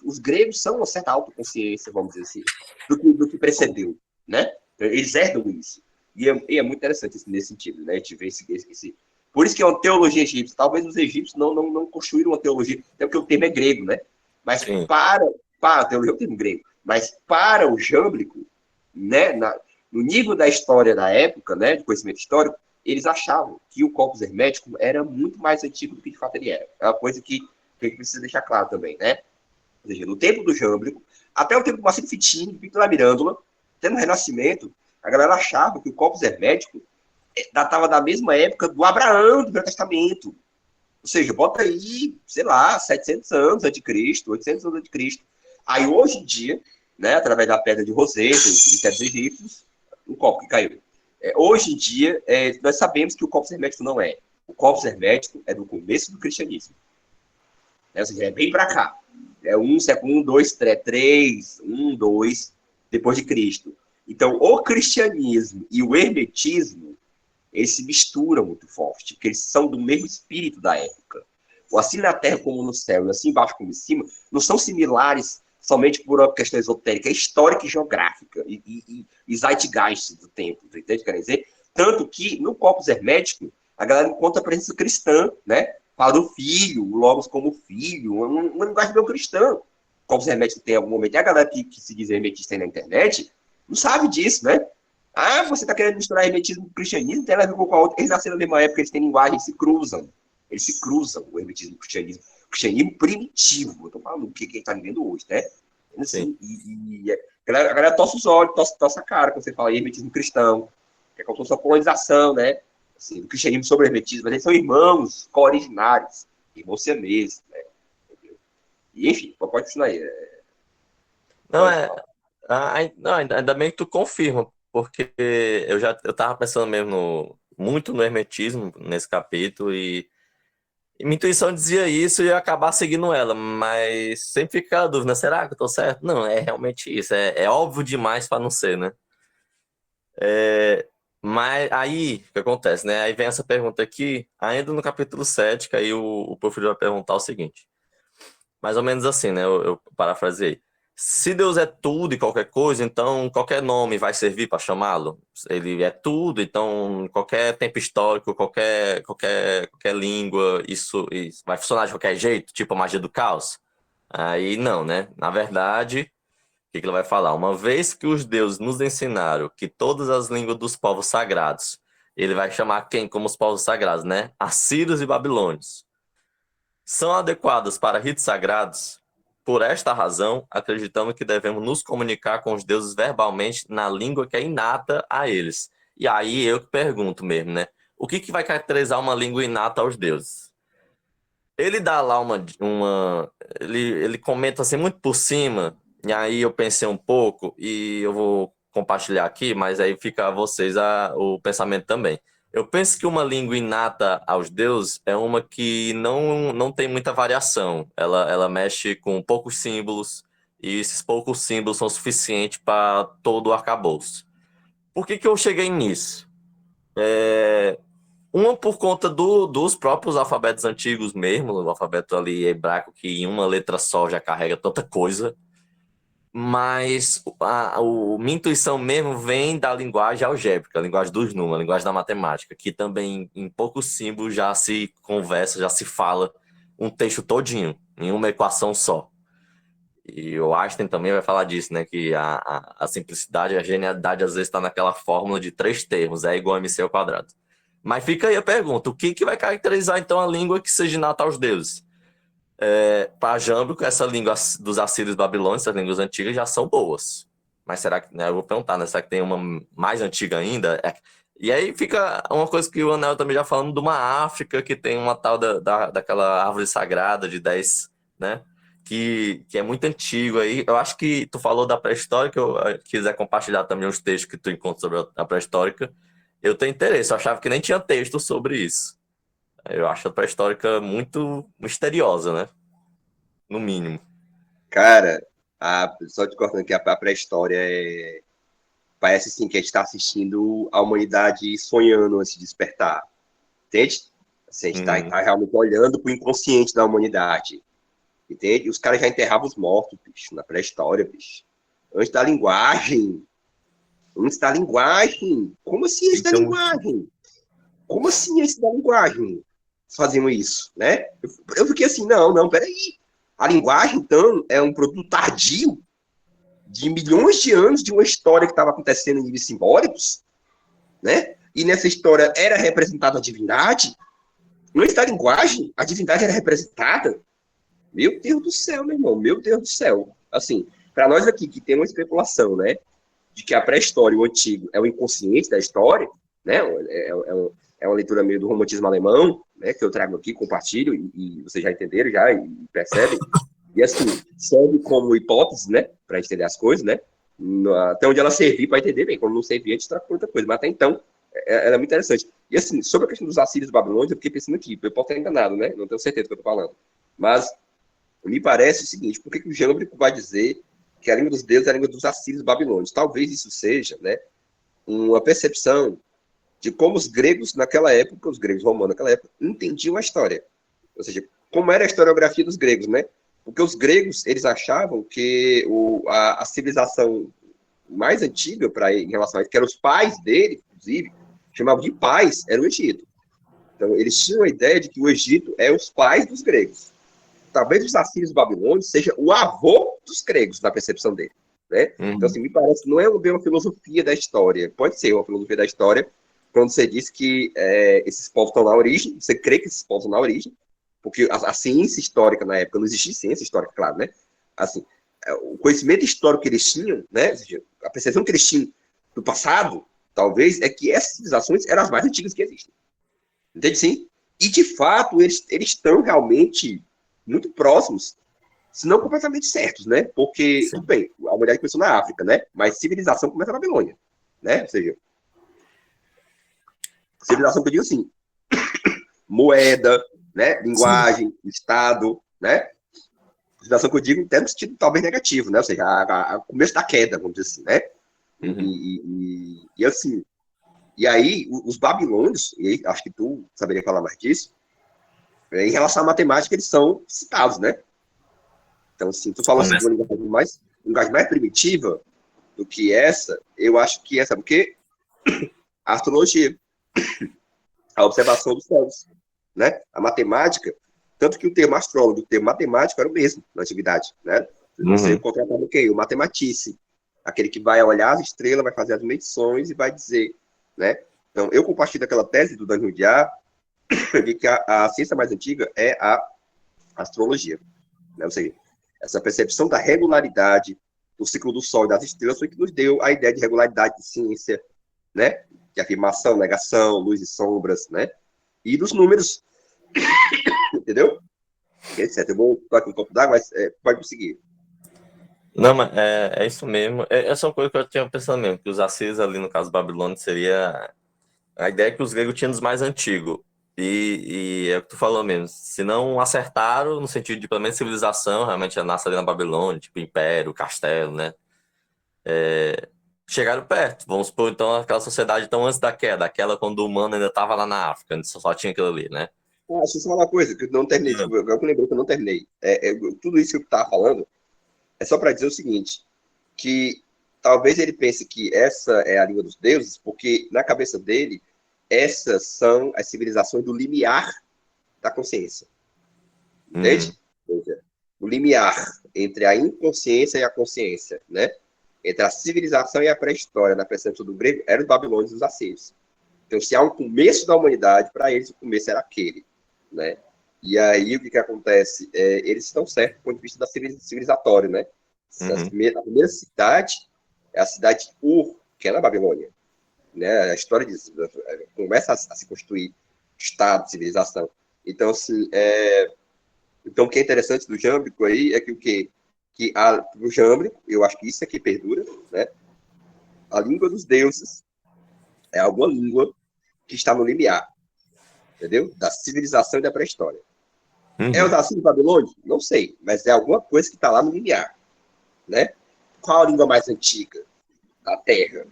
os gregos são uma certa autoconsciência, vamos dizer assim, do que precedeu, né? Então, eles herdam isso. E é muito interessante nesse sentido, né? A gente vê esse. Por isso que é uma teologia egípcia. Talvez os egípcios não construíram uma teologia, até porque o termo é grego, né? Mas Sim. para a teologia é um termo grego, mas para o jâmblico, né? No nível da história da época, né? De conhecimento histórico, eles achavam que o corpus hermético era muito mais antigo do que de fato ele era. É uma coisa que a gente precisa deixar claro também, né? Ou seja, no tempo do Jâmblico, até o tempo do Marcelo Fitini, Pinto da Mirândola, até no Renascimento, a galera achava que o corpus hermético datava da mesma época do Abraão, do Velho Testamento. Ou seja, bota aí, sei lá, 700 anos antes de Cristo, 800 anos antes de Cristo. Aí, hoje em dia, né, através da pedra de Roseta, de tetos egípcios, um copo que caiu. Hoje em dia, nós sabemos que o corpus hermético não é. O corpus hermético é do começo do cristianismo. Ou seja, é bem para cá. Século 1, 2, 3, 1, 2, depois de Cristo. Então, o cristianismo e o hermetismo, eles se misturam muito forte, porque eles são do mesmo espírito da época. O assim na terra como no céu, e assim embaixo como em cima, não são similares somente por uma questão esotérica, é histórica e geográfica, e zeitgeist do tempo, entende? Quer dizer, tanto que no corpus hermético, a galera encontra a presença cristã, né? Fala do filho, o logos como filho, uma linguagem bem cristã. O corpus hermético tem algum momento, e a galera que se diz hermetista aí na internet, não sabe disso, né? Ah, você está querendo misturar hermetismo com o cristianismo, tem a ver com a outra. Eles nasceram na mesma época, eles têm linguagem, se cruzam. Eles se cruzam, o hermetismo e o cristianismo. O cristianismo primitivo, eu estou falando do que a gente está vivendo hoje, né? Assim, a galera torce os olhos, torce a cara quando você fala hermetismo cristão, que é como se fosse uma colonização, né? Assim, do cristianismo sobre o hermetismo, mas eles são irmãos co-originários, irmãos siameses, né? E, enfim, pode continuar aí. Não, não, ainda bem que tu confirma, porque eu tava pensando mesmo muito no hermetismo nesse capítulo e minha intuição dizia isso e eu ia acabar seguindo ela, mas sempre fica a dúvida, será que eu tô certo? Não, é realmente isso, é óbvio demais para não ser, né? Mas aí, o que acontece, né? Aí vem essa pergunta aqui, ainda no capítulo 7, que aí o professor vai perguntar o seguinte, mais ou menos assim, né? Eu parafraseei. Se Deus é tudo e qualquer coisa, então qualquer nome vai servir para chamá-lo. Ele é tudo, então qualquer tempo histórico, qualquer língua, isso vai funcionar de qualquer jeito, tipo a magia do caos? Aí não, né? Na verdade, o que ele vai falar? Uma vez que os deuses nos ensinaram que todas as línguas dos povos sagrados, ele vai chamar quem como os povos sagrados, né? Assírios e babilônios são adequadas para ritos sagrados. Por esta razão, acreditamos que devemos nos comunicar com os deuses verbalmente na língua que é inata a eles. E aí eu que pergunto mesmo, né? O que vai caracterizar uma língua inata aos deuses? Ele dá lá ele comenta assim muito por cima, e aí eu pensei um pouco, e eu vou compartilhar aqui, mas aí fica a vocês o pensamento também. Eu penso que uma língua inata aos deuses é uma que não tem muita variação. Ela mexe com poucos símbolos, e esses poucos símbolos são suficientes para todo o arcabouço. Por que eu cheguei nisso? Uma por conta dos próprios alfabetos antigos mesmo, o alfabeto ali hebraico, que em uma letra só já carrega tanta coisa. Mas minha intuição mesmo vem da linguagem algébrica, a linguagem dos números, a linguagem da matemática, que também em poucos símbolos já se conversa, já se fala um texto todinho, em uma equação só. E o Einstein também vai falar disso, né? Que a simplicidade, a genialidade às vezes está naquela fórmula de 3 termos, é igual a mc ao quadrado. Mas fica aí a pergunta, o que vai caracterizar então a língua que seja inata aos deuses? Para Jâmblico, essa língua dos assírios babilônios, as línguas antigas, já são boas. Mas será que, né, eu vou perguntar, né? Será que tem uma mais antiga ainda? E aí fica uma coisa que o Anel também já falando de uma África que tem uma tal daquela árvore sagrada de 10, né? Que é muito antigo aí. Eu acho que tu falou da pré-histórica, eu quiser compartilhar também os textos que tu encontra sobre a pré-histórica. Eu tenho interesse, eu achava que nem tinha texto sobre isso. Eu acho a pré-histórica muito misteriosa, né? No mínimo. Cara, só te cortando aqui, a pré-história parece assim que a gente está assistindo a humanidade sonhando antes de despertar. Entende? Assim, a gente tá realmente olhando para o inconsciente da humanidade. Entende? E os caras já enterravam os mortos, bicho, na pré-história, bicho. Antes da linguagem. Antes da linguagem. Como assim antes da Então, linguagem? Como assim antes da linguagem? Faziam isso, né? Eu fiquei assim, não, peraí. A linguagem, então, é um produto tardio de milhões de anos de uma história que estava acontecendo em níveis simbólicos, né? E nessa história era representada a divindade. Antes da linguagem, a divindade era representada. Meu Deus do céu, meu irmão, meu Deus do céu. Assim, para nós aqui que tem uma especulação, né, de que a pré-história, o antigo, é o inconsciente da história, né, é uma leitura meio do romantismo alemão, né, que eu trago aqui, compartilho, e vocês já entenderam já e percebem. E assim, serve como hipótese, né, para entender as coisas, né, até onde ela servir para entender bem. Quando não servir, a gente troca por outra coisa. Mas até então, ela é muito interessante. E assim, sobre a questão dos assírios e babilônios, eu fiquei pensando aqui, eu posso estar enganado, né, não tenho certeza do que eu estou falando. Mas me parece o seguinte, por que o Jâmblico vai dizer que a língua dos deuses é a língua dos assírios e babilônios? Talvez isso seja, né, uma percepção de como os gregos naquela época, os gregos romanos naquela época, entendiam a história. Ou seja, como era a historiografia dos gregos, né? Porque os gregos, eles achavam que a civilização mais antiga em relação a isso, que eram os pais dele, inclusive, chamavam de pais, era o Egito. Então, eles tinham a ideia de que o Egito é os pais dos gregos. Talvez os assírios babilônios seja o avô dos gregos, na percepção dele. Né? Então, assim, me parece que não é bem uma filosofia da história. Pode ser uma filosofia da história, quando você diz que esses povos estão na origem, você crê que esses povos estão na origem, porque a ciência histórica na época, não existia ciência histórica, claro, né? Assim, o conhecimento histórico que eles tinham, né? Ou seja, a percepção que eles tinham do passado, talvez, é que essas civilizações eram as mais antigas que existem. Entende? Sim? E, de fato, eles estão realmente muito próximos, se não completamente certos, né? Porque, sim. tudo bem, a humanidade começou na África, né? Mas civilização começa na Babilônia, né? Ou seja, civilização que eu digo assim, moeda, né? Linguagem, Estado, né? Civilização que eu digo em termos de sentido talvez negativo, né? Ou seja, o começo da queda, vamos dizer assim, né? E assim, e aí os babilônios, e aí, acho que tu saberia falar mais disso, em relação à matemática, eles são citados, né? Então, assim, tu falou assim, de uma linguagem mais primitiva do que essa, eu acho que é, sabe o quê? A astrologia, a observação dos céus, né? A matemática, tanto que o termo astrólogo e o termo matemático era o mesmo na antiguidade, né? Você contratava o quê? O matematice, aquele que vai olhar as estrelas, vai fazer as medições e vai dizer, né? Então, eu compartilho daquela tese do Daniel Diá, de que a ciência mais antiga é a astrologia, né? Ou seja, essa percepção da regularidade do ciclo do Sol e das estrelas foi que nos deu a ideia de regularidade de ciência, né? De afirmação, negação, luz e sombras, né? E dos números, entendeu? Etc. Eu vou dar aqui um copo d'água, mas pode prosseguir. Não, mas é isso mesmo. Essa é uma coisa que eu tinha pensado mesmo, que os assírios ali, no caso Babilônia, seria a ideia que os gregos tinham dos mais antigos. E é o que tu falou mesmo. Se não acertaram, no sentido de, pelo menos, civilização, realmente nasce ali na Babilônia, tipo império, castelo, né? Chegaram perto. Vamos supor, então, aquela sociedade, então, antes da queda, aquela quando o humano ainda estava lá na África, só tinha aquilo ali, né? Deixa eu falar uma coisa que eu não terminei. Agora que eu lembrei que eu não terminei. Tudo isso que eu estava falando é só para dizer o seguinte, que talvez ele pense que essa é a língua dos deuses, porque na cabeça dele, essas são as civilizações do limiar da consciência. Entende? Ou seja, o limiar entre a inconsciência e a consciência, né? Entre a civilização e a pré-história, na percepção do grego, eram os babilônios e os assírios. Então, se há um começo da humanidade, para eles o começo era aquele, né? E aí, o que acontece? Eles estão certos do ponto de vista da civilizatório, né? A primeira cidade é a cidade de Ur, que é na Babilônia. Né? A história diz, começa a se construir Estado, civilização. Então, assim, então, o que é interessante do Jâmblico aí é que o quê? Que o Jâmblico, eu acho que isso aqui perdura, né? A língua dos deuses é alguma língua que está no limiar, entendeu? Da civilização e da pré-história. É os assírios babilônios? Não sei, mas é alguma coisa que está lá no limiar, né? Qual a língua mais antiga da Terra,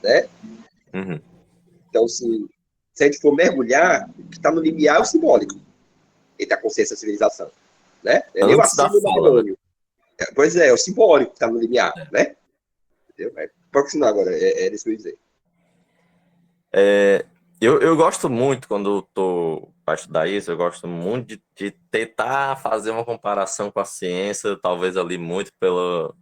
né? Então, assim, Se a gente for mergulhar, o que está no limiar é o simbólico entre a consciência e a civilização, né? É nem o Antes da acima do fala, né? Babilônio. Pois é o simbólico que está no limiar, né? Entendeu? Pode continuar agora, é isso que eu ia dizer. Eu gosto muito, quando estou para estudar isso, eu gosto muito de tentar fazer uma comparação com a ciência, talvez ali muito pela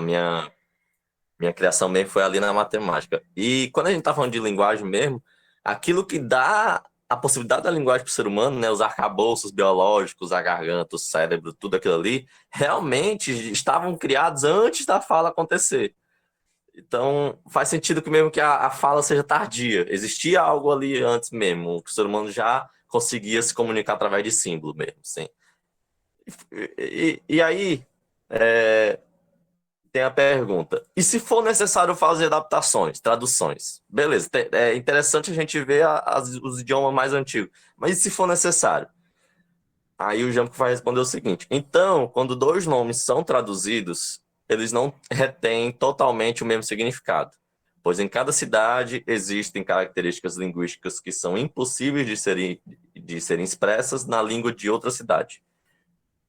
minha criação mesmo foi ali na matemática. E quando a gente está falando de linguagem mesmo, aquilo que dá a possibilidade da linguagem para o ser humano, né, os arcabouços biológicos, a garganta, o cérebro, tudo aquilo ali, realmente estavam criados antes da fala acontecer. Então, faz sentido que mesmo que a fala seja tardia. Existia algo ali antes mesmo, que o ser humano já conseguia se comunicar através de símbolo mesmo, sim. E aí, é, tem a pergunta. E se for necessário fazer adaptações, traduções? Beleza, é interessante a gente ver os idiomas mais antigos. Mas e se for necessário? Aí o Jampo vai responder o seguinte: então, quando dois nomes são traduzidos, eles não retêm totalmente o mesmo significado, pois em cada cidade existem características linguísticas que são impossíveis de serem expressas na língua de outra cidade.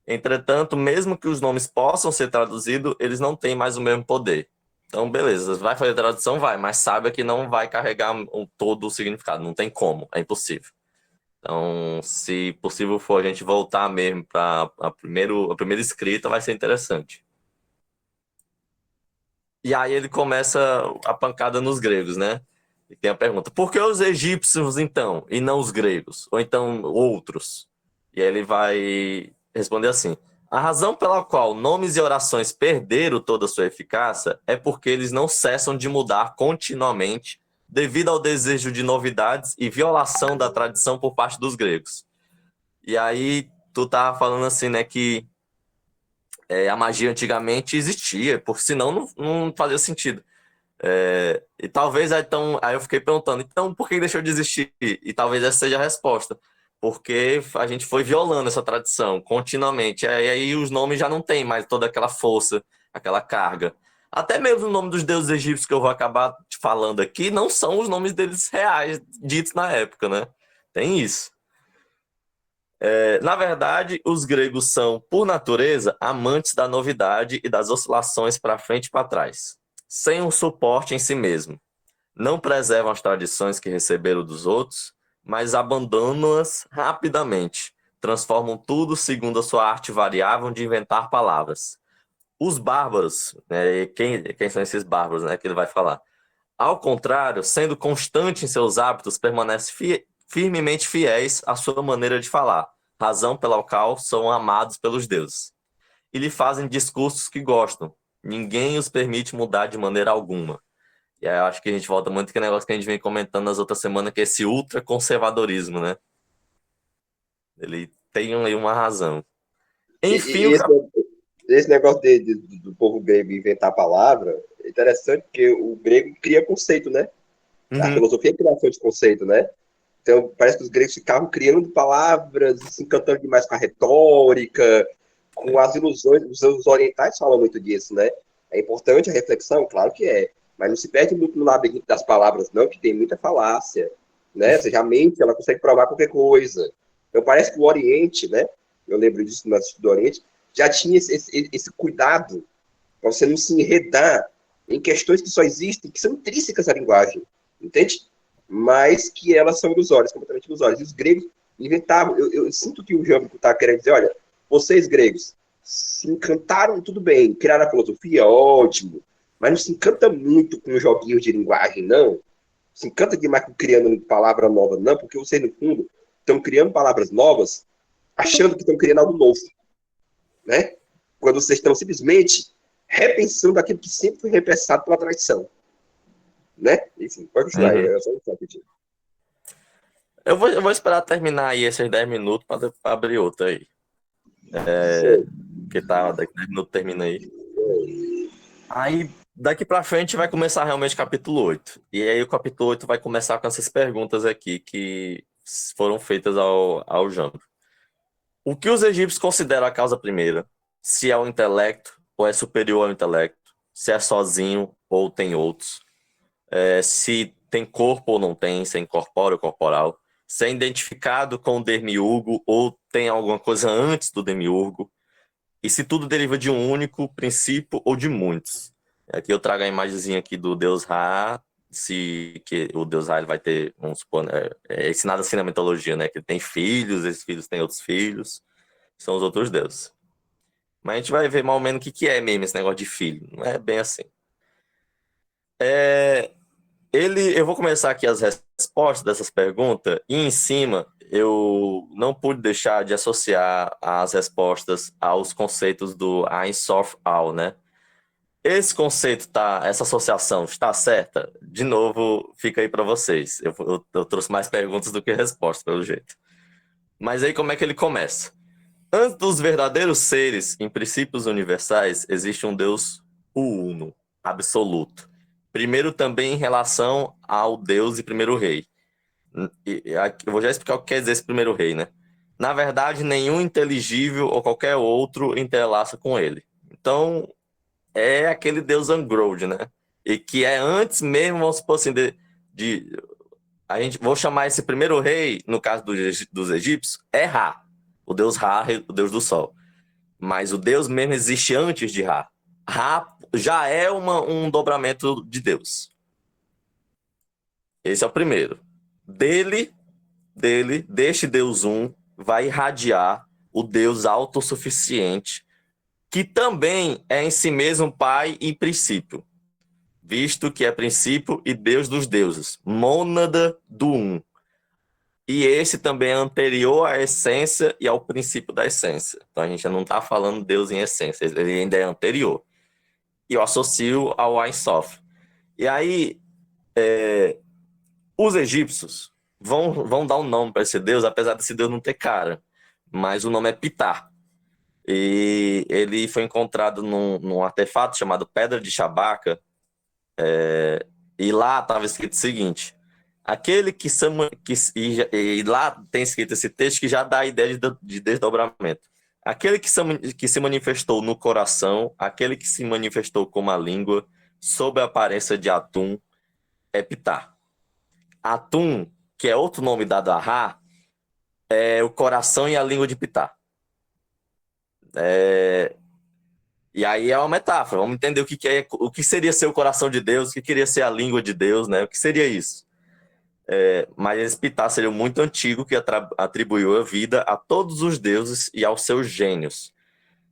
Entretanto, mesmo que os nomes possam ser traduzidos, eles não têm mais o mesmo poder. Então, beleza, vai fazer tradução? Vai, mas saiba que não vai carregar todo o significado, não tem como, é impossível. Então, se possível for a gente voltar mesmo para a primeira escrita, vai ser interessante. E aí ele começa a pancada nos gregos, né? E tem a pergunta: por que os egípcios então, e não os gregos? Ou então outros? E aí ele vai responder assim: a razão pela qual nomes e orações perderam toda a sua eficácia é porque eles não cessam de mudar continuamente devido ao desejo de novidades e violação da tradição por parte dos gregos. E aí tu tava falando assim, né, que a magia antigamente existia, porque senão não fazia sentido. E talvez aí eu fiquei perguntando, então por que deixou de existir? E talvez essa seja a resposta. Porque a gente foi violando essa tradição continuamente. Aí os nomes já não têm mais toda aquela força, aquela carga. Até mesmo o nome dos deuses egípcios que eu vou acabar te falando aqui não são os nomes deles reais, ditos na época, né? Tem isso. Na verdade, os gregos são, por natureza, amantes da novidade e das oscilações para frente e para trás, sem um suporte em si mesmo. Não preservam as tradições que receberam dos outros, mas abandonam-as rapidamente. Transformam tudo segundo a sua arte variável de inventar palavras. Os bárbaros, né, quem são esses bárbaros, né, que ele vai falar? Ao contrário, sendo constante em seus hábitos, permanecem firmemente fiéis à sua maneira de falar, razão pela qual são amados pelos deuses. E lhe fazem discursos que gostam. Ninguém os permite mudar de maneira alguma. E aí eu acho que a gente volta muito com o negócio que a gente vem comentando nas outras semanas, que é esse ultraconservadorismo, né? Ele tem aí uma razão. Enfim, E esse negócio do povo grego inventar a palavra é interessante porque o grego cria conceito, né? A Uhum. filosofia é a criação de conceito, né? Então, parece que os gregos ficavam criando palavras, se encantando demais com a retórica, com as ilusões. Os orientais falam muito disso, né? É importante a reflexão? Claro que é. Mas não se perde muito no labirinto das palavras, não, que tem muita falácia, né? Ou seja, a mente, ela consegue provar qualquer coisa. Então, parece que o Oriente, né? Eu lembro disso no Estudo do Oriente, já tinha esse cuidado para você não se enredar em questões que só existem, que são intrínsecas à linguagem, entende? Mas que elas são ilusórias, completamente ilusórias. E os gregos inventavam. Eu sinto que o Jâmblico está querendo dizer: olha, vocês gregos se encantaram, tudo bem, criaram a filosofia, ótimo, mas não se encanta muito com joguinhos de linguagem, não. Se encanta demais com criando palavra nova, não, porque vocês, no fundo, estão criando palavras novas achando que estão criando algo novo, né? Quando vocês estão simplesmente repensando aquilo que sempre foi repensado pela tradição, né? Enfim, pode continuar aí, Uhum. eu só não rapidinho. Eu vou esperar terminar aí esses 10 minutos para abrir outra aí. Porque tá, daqui 10 minutos termina aí. Aí, daqui pra frente vai começar realmente o capítulo 8. E aí o capítulo 8 vai começar com essas perguntas aqui que foram feitas ao Jambo. O que os egípcios consideram a causa primeira? Se é o intelecto ou é superior ao intelecto? Se é sozinho ou tem outros? Se tem corpo ou não tem, se é incorpóreo ou corporal, se é identificado com o demiurgo ou tem alguma coisa antes do demiurgo, e se tudo deriva de um único princípio ou de muitos. Aqui eu trago a imagenzinha aqui do deus Ra, se que o deus Ra ele vai ter, vamos supor, é ensinado assim na mitologia, né? Que ele tem filhos, esses filhos têm outros filhos, são os outros deuses. Mas a gente vai ver mais ou menos o que é mesmo esse negócio de filho. Não é bem assim. Eu vou começar aqui as respostas dessas perguntas, e em cima eu não pude deixar de associar as respostas aos conceitos do Ein Sof All, né? Esse conceito essa associação está certa? De novo, fica aí para vocês. Eu trouxe mais perguntas do que respostas, pelo jeito. Mas aí como é que ele começa? Antes dos verdadeiros seres, em princípios universais, existe um Deus uno, absoluto. Primeiro também em relação ao Deus e primeiro rei. Eu vou já explicar o que quer dizer esse primeiro rei, né? Na verdade, nenhum inteligível ou qualquer outro interlaça com ele. Então, é aquele Deus Ungrowed, né? E que é antes mesmo, vamos supor assim, a gente vou chamar esse primeiro rei, no caso dos egípcios, é Ra, o Deus Ra, o Deus do Sol. Mas o Deus mesmo existe antes de Ra. Ra já é um dobramento de Deus. Esse é o primeiro. Deste Deus vai irradiar o Deus autossuficiente, que também é em si mesmo Pai e princípio, visto que é princípio e Deus dos deuses, mônada do Um. E esse também é anterior à essência e ao princípio da essência. Então a gente não está falando Deus em essência, ele ainda é anterior. E eu associo ao Ein Sof. E aí, os egípcios vão dar um nome para esse Deus, apesar desse Deus não ter cara. Mas o nome é Ptah. E ele foi encontrado num artefato chamado Pedra de Chabaca. E lá estava escrito o seguinte: aquele e lá tem escrito esse texto que já dá a ideia de desdobramento. Aquele que se manifestou no coração, aquele que se manifestou como a língua, sob a aparência de Atum, é Ptah. Atum, que é outro nome dado a Ra, é o coração e a língua de Ptah. E aí é uma metáfora. Vamos entender o que seria ser o coração de Deus, o que queria ser a língua de Deus, né? O que seria isso? Mas esse Ptah seria muito antigo que atribuiu a vida a todos os deuses e aos seus gênios,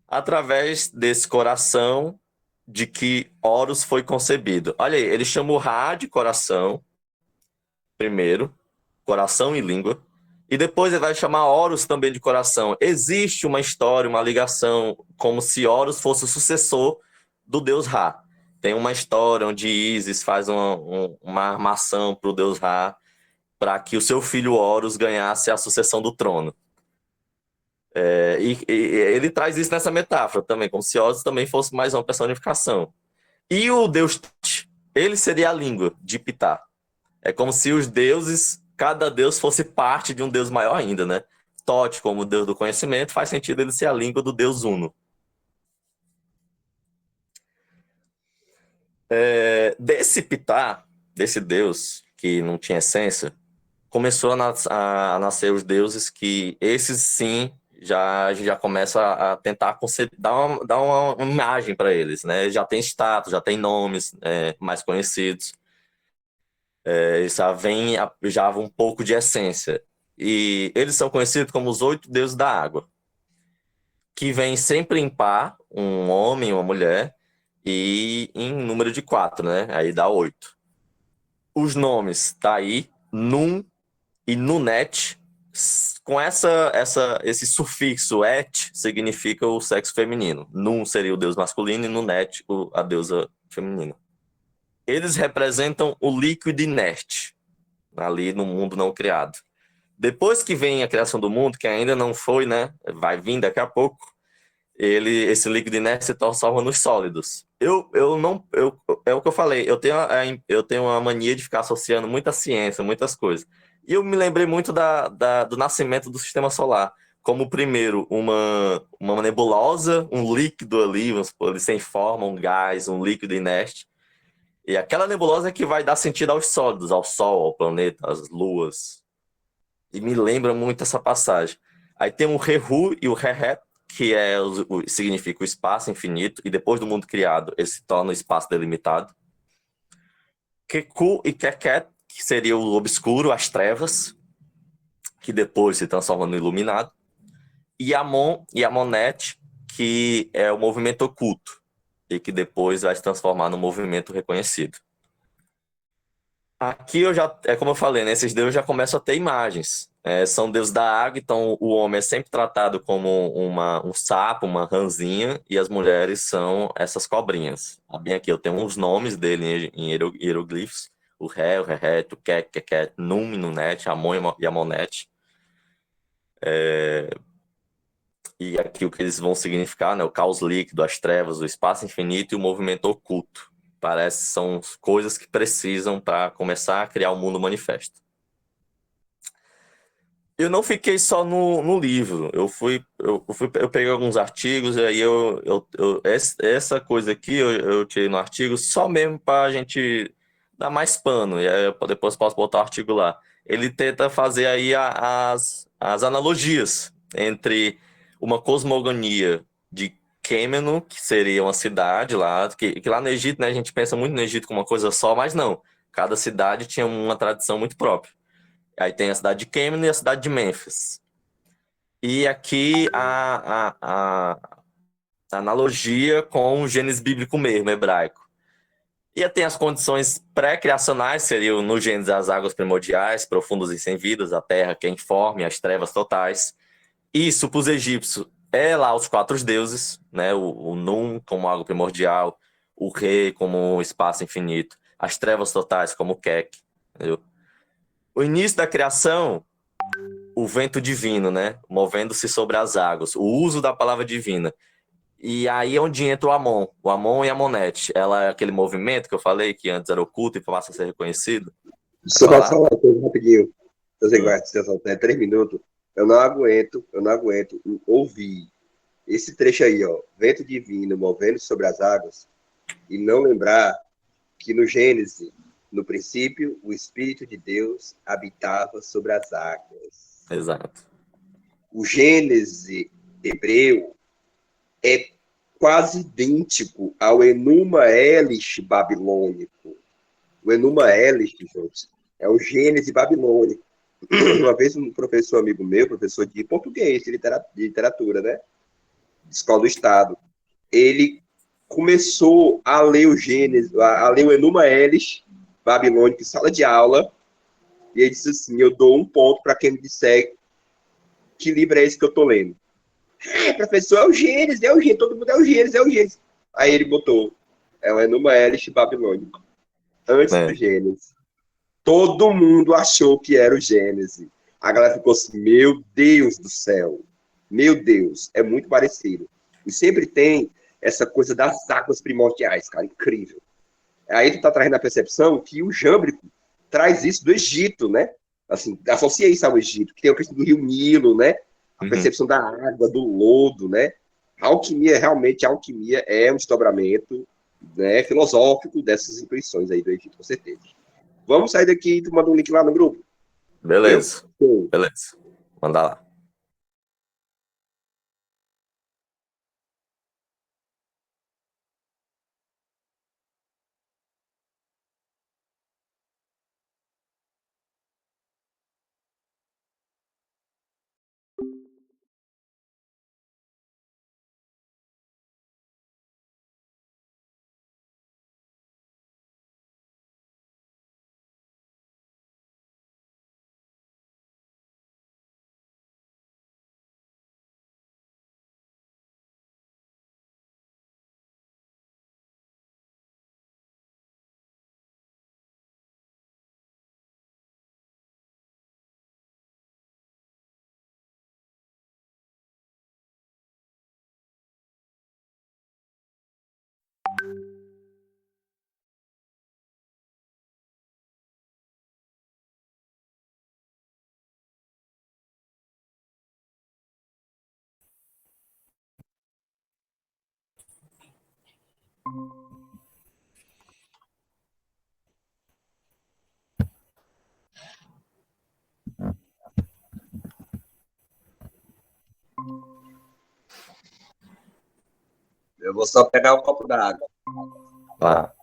através desse coração de que Horus foi concebido. Olha aí, ele chama o Ra de coração, primeiro, coração e língua, e depois ele vai chamar Horus também de coração. Existe uma história, uma ligação, como se Horus fosse o sucessor do deus Ra. Tem uma história onde Ísis faz uma armação para o deus Ra, para que o seu filho Horus ganhasse a sucessão do trono. E ele traz isso nessa metáfora também, como se Horus também fosse mais uma personificação. E o deus Tut, ele seria a língua de Ptah. É como se os deuses, cada deus fosse parte de um deus maior ainda, né? Thoth, como deus do conhecimento, faz sentido ele ser a língua do deus Uno. Desse Ptah, desse deus que não tinha essência, começou a nascer os deuses que esses sim a gente já começa a tentar dar uma imagem para eles, né? Já tem status, já tem nomes mais conhecidos. Já um pouco de essência. E eles são conhecidos como os 8 deuses da água, que vêm sempre em par, um homem e uma mulher, e em número de 4, né? Aí dá 8. Os nomes tá aí, Nun e Nunet, com esse sufixo et, significa o sexo feminino. Nun seria o deus masculino e Nunet a deusa feminina. Eles representam o líquido inerte, ali no mundo não criado. Depois que vem a criação do mundo, que ainda não foi, né? Vai vir daqui a pouco, esse líquido inerte se transforma nos sólidos. É o que eu falei, eu tenho uma mania de ficar associando muita ciência, muitas coisas. E eu me lembrei muito do nascimento do sistema solar. Como, primeiro, uma nebulosa, um líquido ali, vamos supor, sem forma, um gás, um líquido inerte. E aquela nebulosa é que vai dar sentido aos sólidos, ao Sol, ao planeta, às luas. E me lembra muito essa passagem. Aí tem o Rehu e o Rehet, que significa o espaço infinito, e depois do mundo criado, ele se torna o espaço delimitado. Keku e Keket, que seria o obscuro, as trevas, que depois se transforma no iluminado. E Amon e Amonete, que é o movimento oculto, e que depois vai se transformar no movimento reconhecido. Aqui é como eu falei, né? Esses deuses já começam a ter imagens. São deuses da água, então o homem é sempre tratado como um sapo, uma ranzinha, e as mulheres são essas cobrinhas. Bem aqui, eu tenho uns nomes dele em hieroglifos: o Ré, o Rehet, o Kek, Keket, Num, Nunet, Amon e Amonete. E aqui o que eles vão significar, né? O caos líquido, as trevas, o espaço infinito e o movimento oculto. Parece que são coisas que precisam para começar a criar o mundo manifesto. Eu não fiquei só no livro. Eu peguei alguns artigos e aí essa coisa aqui eu tirei no artigo só mesmo para a gente dar mais pano. E aí eu depois posso botar o artigo lá. Ele tenta fazer aí as analogias entre uma cosmogonia de Kêmeno, que seria uma cidade lá, que lá no Egito, né, a gente pensa muito no Egito como uma coisa só, mas não. Cada cidade tinha uma tradição muito própria. Aí tem a cidade de Kemen e a cidade de Mênfis. E aqui a analogia com o Gênesis bíblico mesmo, hebraico. E tem as condições pré-criacionais, seriam no Gênesis as águas primordiais, profundas e sem vidas, a terra que é informe, as trevas totais. Isso, para os egípcios, é lá os quatro deuses, né? O Num como água primordial, o Re como espaço infinito, as trevas totais como o Kek, entendeu? O início da criação, o vento divino, né? Movendo-se sobre as águas. O uso da palavra divina. E aí é onde entra o Amon e a Amonete. Ela é aquele movimento que eu falei, que antes era oculto e passa a ser reconhecido. Vai Só posso falar? falar uma coisa rapidinho. Você Hum. guarda até 3 minutos. Eu não aguento ouvir esse trecho aí, ó. Vento divino movendo sobre as águas e não lembrar que no Gênesis, no princípio, o Espírito de Deus habitava sobre as águas. Exato. O Gênesis hebreu é quase idêntico ao Enuma Elish babilônico. O Enuma Elish, gente, é o Gênesis babilônico. Uma vez um professor amigo meu, professor de português, de literatura, né? De escola do Estado, ele começou a ler o Gênesis, a ler o Enuma Elish babilônico em sala de aula, e ele disse assim, eu dou um ponto para quem me disser que livro é esse que eu estou lendo. Professor, é o Gênesis, todo mundo é o Gênesis. Aí ele botou, é o Enuma Elish babilônico, antes do É. Gênesis. Todo mundo achou que era o Gênesis. A galera ficou assim, meu Deus do céu. Meu Deus, é muito parecido. E sempre tem essa coisa das águas primordiais, cara, incrível. Aí tu tá trazendo a percepção que o Jâmbrico traz isso do Egito, né? Assim, associa isso ao Egito, que tem a questão do rio Nilo, né? A Uhum. percepção da água, do lodo, né? A alquimia, realmente, a alquimia é um desdobramento, né, filosófico dessas intuições aí do Egito, com certeza. Vamos sair daqui e tu manda um link lá no grupo. Deu? Beleza. Sim. Beleza. Manda lá. Eu vou só pegar um copo d'água. Tá.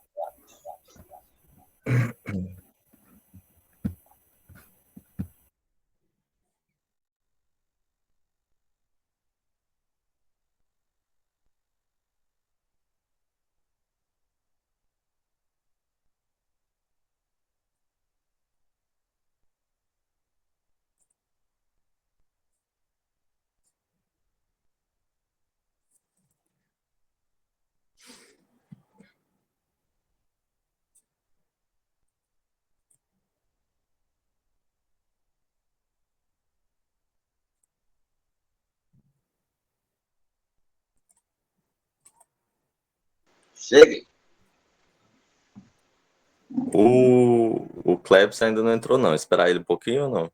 Chegue. O Klebs ainda não entrou, não. Esperar ele um pouquinho ou não?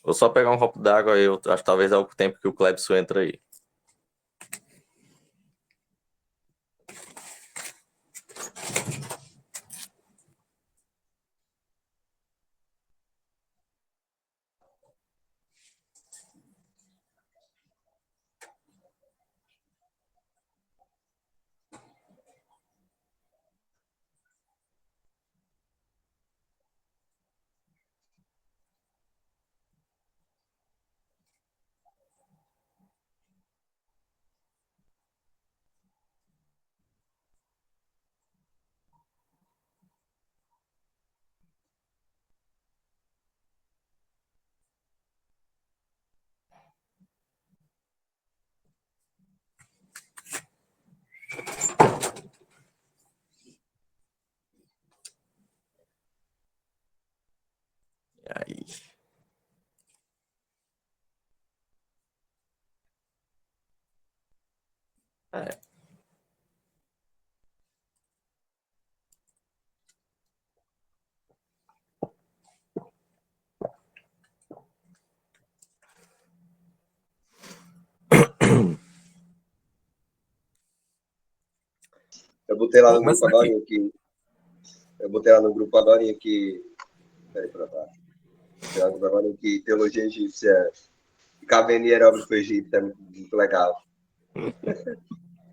Vou só pegar um copo d'água aí. Eu acho que talvez é o tempo que o Klebs entra aí. E aí? É. Eu botei lá Vou no grupo começar agora aqui. aqui. Eu botei lá no grupo agora aqui. Peraí, pra cá. Botei lá no grupo agora aqui. Teologia egípcia. Ficar vendo hierógrafo egípcio é muito legal.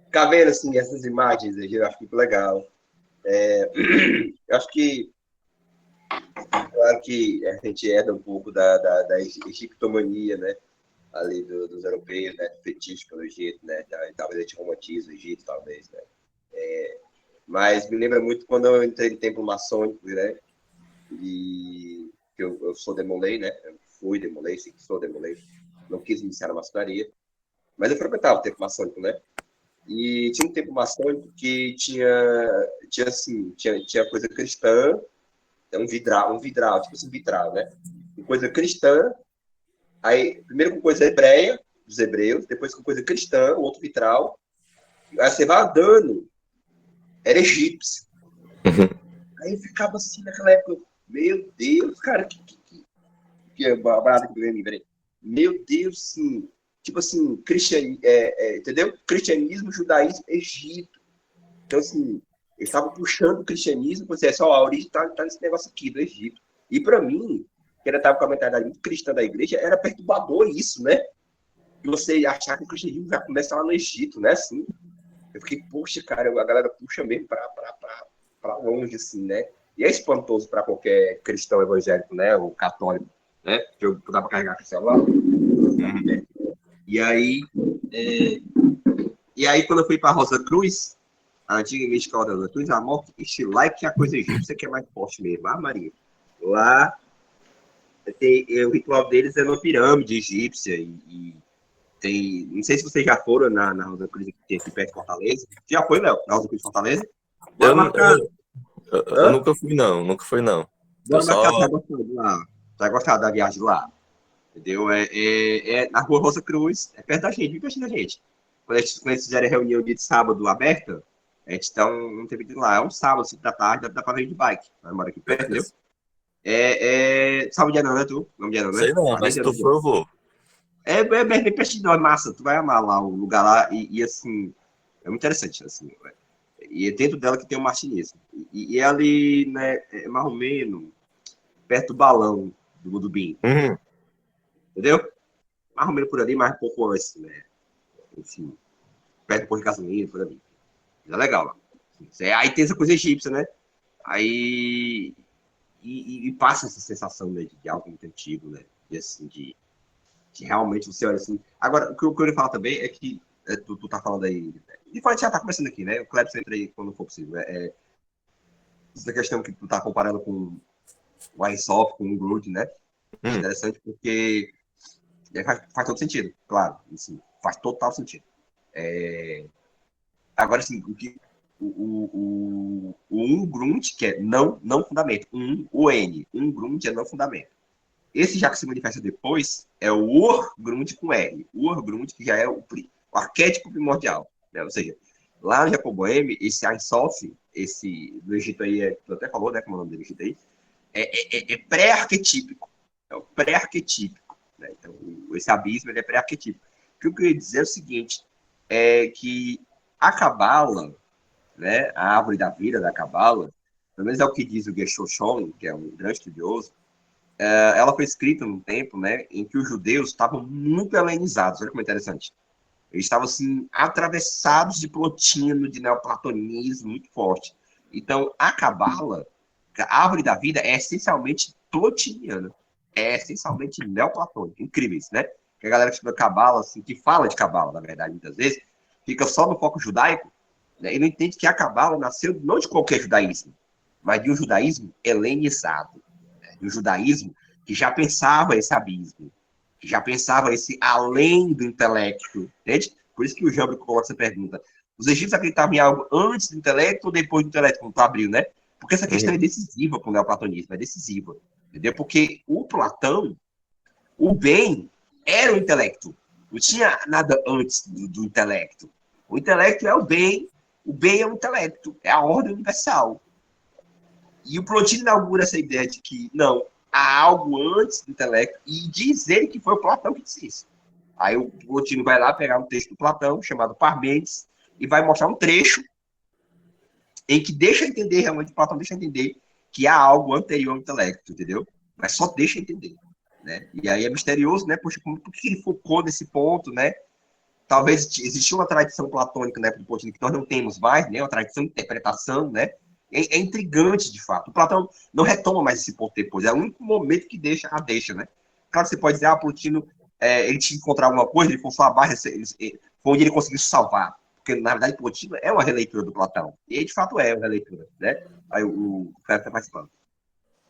Ficar vendo, assim, essas imagens, eu acho muito legal. Eu acho que, claro que a gente herda um pouco da egiptomania, né? Ali dos europeus, né? Do fetiche pelo Egito, né? Talvez a gente romantize o Egito, talvez, né? Mas me lembra muito quando eu entrei no templo maçônico, né? E eu sou demolei, né? Eu fui demolei, sim, sou demolei. Não quis iniciar na maçonaria, mas eu frequentava o templo maçônico, né? E tinha um templo maçônico que tinha coisa cristã, um vidral, tipo assim, vitral, né? Com coisa cristã, aí primeiro com coisa hebreia, dos hebreus, depois com coisa cristã, o outro vitral. Aí você vai andando, era egípcio. Aí eu ficava assim naquela época, meu Deus, cara, que é barata que me lembrei. Meu Deus, sim. Tipo assim, entendeu? Cristianismo, judaísmo, Egito. Então, assim, eles estavam puxando o cristianismo, você só a origem tá nesse negócio aqui do Egito. E para mim, que ainda estava com a mentalidade muito cristã da igreja, era perturbador isso, né? E você achar que o cristianismo já começa lá no Egito, né? Assim, eu fiquei, poxa, cara, a galera puxa mesmo para longe, assim, né? E é espantoso para qualquer cristão evangélico, né? Ou católico, né? Que eu dá para carregar com o celular. Né? E aí, é... e aí, quando eu fui para Rosa Cruz, a antiga escola da Rosa Cruz, a morte, lá é que a coisa egípcia que é mais forte mesmo. Ah, Maria. Lá, o ritual deles é uma pirâmide egípcia e tem. Não sei se vocês já foram na Rosa Cruz que tem aqui perto de Fortaleza. Já foi, Léo? Na Rosa Cruz de Fortaleza? Bora Eu, marcar. eu Hã? nunca fui, não. Nunca fui, não. Eu Bora marcar, tu só. vai gostar de lá. Tu vai gostar da viagem lá. Entendeu? É na rua Rosa Cruz, é perto da gente, bem perto da gente. Quando eles fizerem reunião de sábado aberta, a gente dá um tempo de lá. É um sábado, 5 da tarde, dá pra vir de bike. Vai morar aqui perto, entendeu? Beleza. Sabe onde é não, né, tu? Não é não, né? Sei não, Ah, nem mas se sei tu onde é. for, eu vou. É bem perto de nós, é massa. Tu vai amar lá o lugar lá e assim, é muito interessante, assim. E é dentro dela que tem o martinismo. E ali, né, é mais ou menos perto do balão do BIM, Uhum. entendeu? Mais ou menos por ali, mais um pouco antes, né? Enfim, perto do posto de gasolina, por ali. É legal lá. Aí tem essa coisa egípcia, né? Aí. E passa essa sensação, né, de algo muito antigo, né? De, assim, de realmente você olha assim. Agora, o que eu ia falar também é que tu tá falando aí. E a gente já tá começando aqui, né? O Cleber entra aí quando for possível. Essa questão que tu tá comparando com o Airsoft, com o Groot, né? É Uhum. interessante porque faz todo sentido, claro. Assim, faz total sentido. Agora, assim, o um grunt, que é não fundamento. O N. Um grunt é não fundamento. Esse já que se manifesta depois é o grunt com R. O grunt, que já é o arquétipo primordial. Né? Ou seja, lá no Japão Boêmio, esse Ain-Sof, esse no Egito aí, tu até falou, né, como é o nome do Egito aí, é pré-arquetípico. É o pré-arquetípico. Né? Então, esse abismo ele é pré-arquetípico. O que eu queria dizer é o seguinte, é que a Cabala, né, a árvore da vida da Cabala, pelo menos é o que diz o Geshe Shon, que é um grande estudioso, ela foi escrita num tempo, né, em que os judeus estavam muito helenizados. Olha como é interessante. Eles estavam, assim, atravessados de Plotino, de neoplatonismo muito forte. Então, a Cabala, a árvore da vida, é essencialmente plotiniana. É essencialmente neoplatônica. Incrível isso, né? Que a galera que estuda Cabala, assim, que fala de Cabala, na verdade, muitas vezes, fica só no foco judaico, né, e não entende que a Cabala nasceu não de qualquer judaísmo, mas de um judaísmo helenizado, né? De um judaísmo que já pensava esse abismo, que já pensava esse além do intelecto, entende? Por isso que o Jambre coloca essa pergunta. Os egípcios acreditavam em algo antes do intelecto ou depois do intelecto, como tu abriu, né? Porque essa questão é Uhum. decisiva para o neoplatonismo, é decisiva, entendeu? Porque o Platão, o bem, era o intelecto. Não tinha nada antes do intelecto. O intelecto é o bem é o intelecto, é a ordem universal. E o Plotino inaugura essa ideia de que, não, há algo antes do intelecto, e diz ele que foi o Platão que disse isso. Aí o Plotino vai lá pegar um texto do Platão, chamado Parmênides, e vai mostrar um trecho em que deixa entender, realmente, o Platão deixa entender que há algo anterior ao intelecto, entendeu? Mas só deixa entender. Né? E aí é misterioso, né? Poxa, por que ele focou nesse ponto, né? Talvez existia uma tradição platônica na época do Plotino que nós não temos mais, né? Uma tradição de interpretação, né? É intrigante, de fato. O Platão não retoma mais esse ponto depois. É o único momento que deixa, né? Claro que você pode dizer, Plotino, ele tinha que encontrar alguma coisa, ele forçou a barra, foi onde ele conseguiu se salvar. Porque, na verdade, Plotino é uma releitura do Platão. E, de fato, é uma releitura, né? Aí o cara está participando.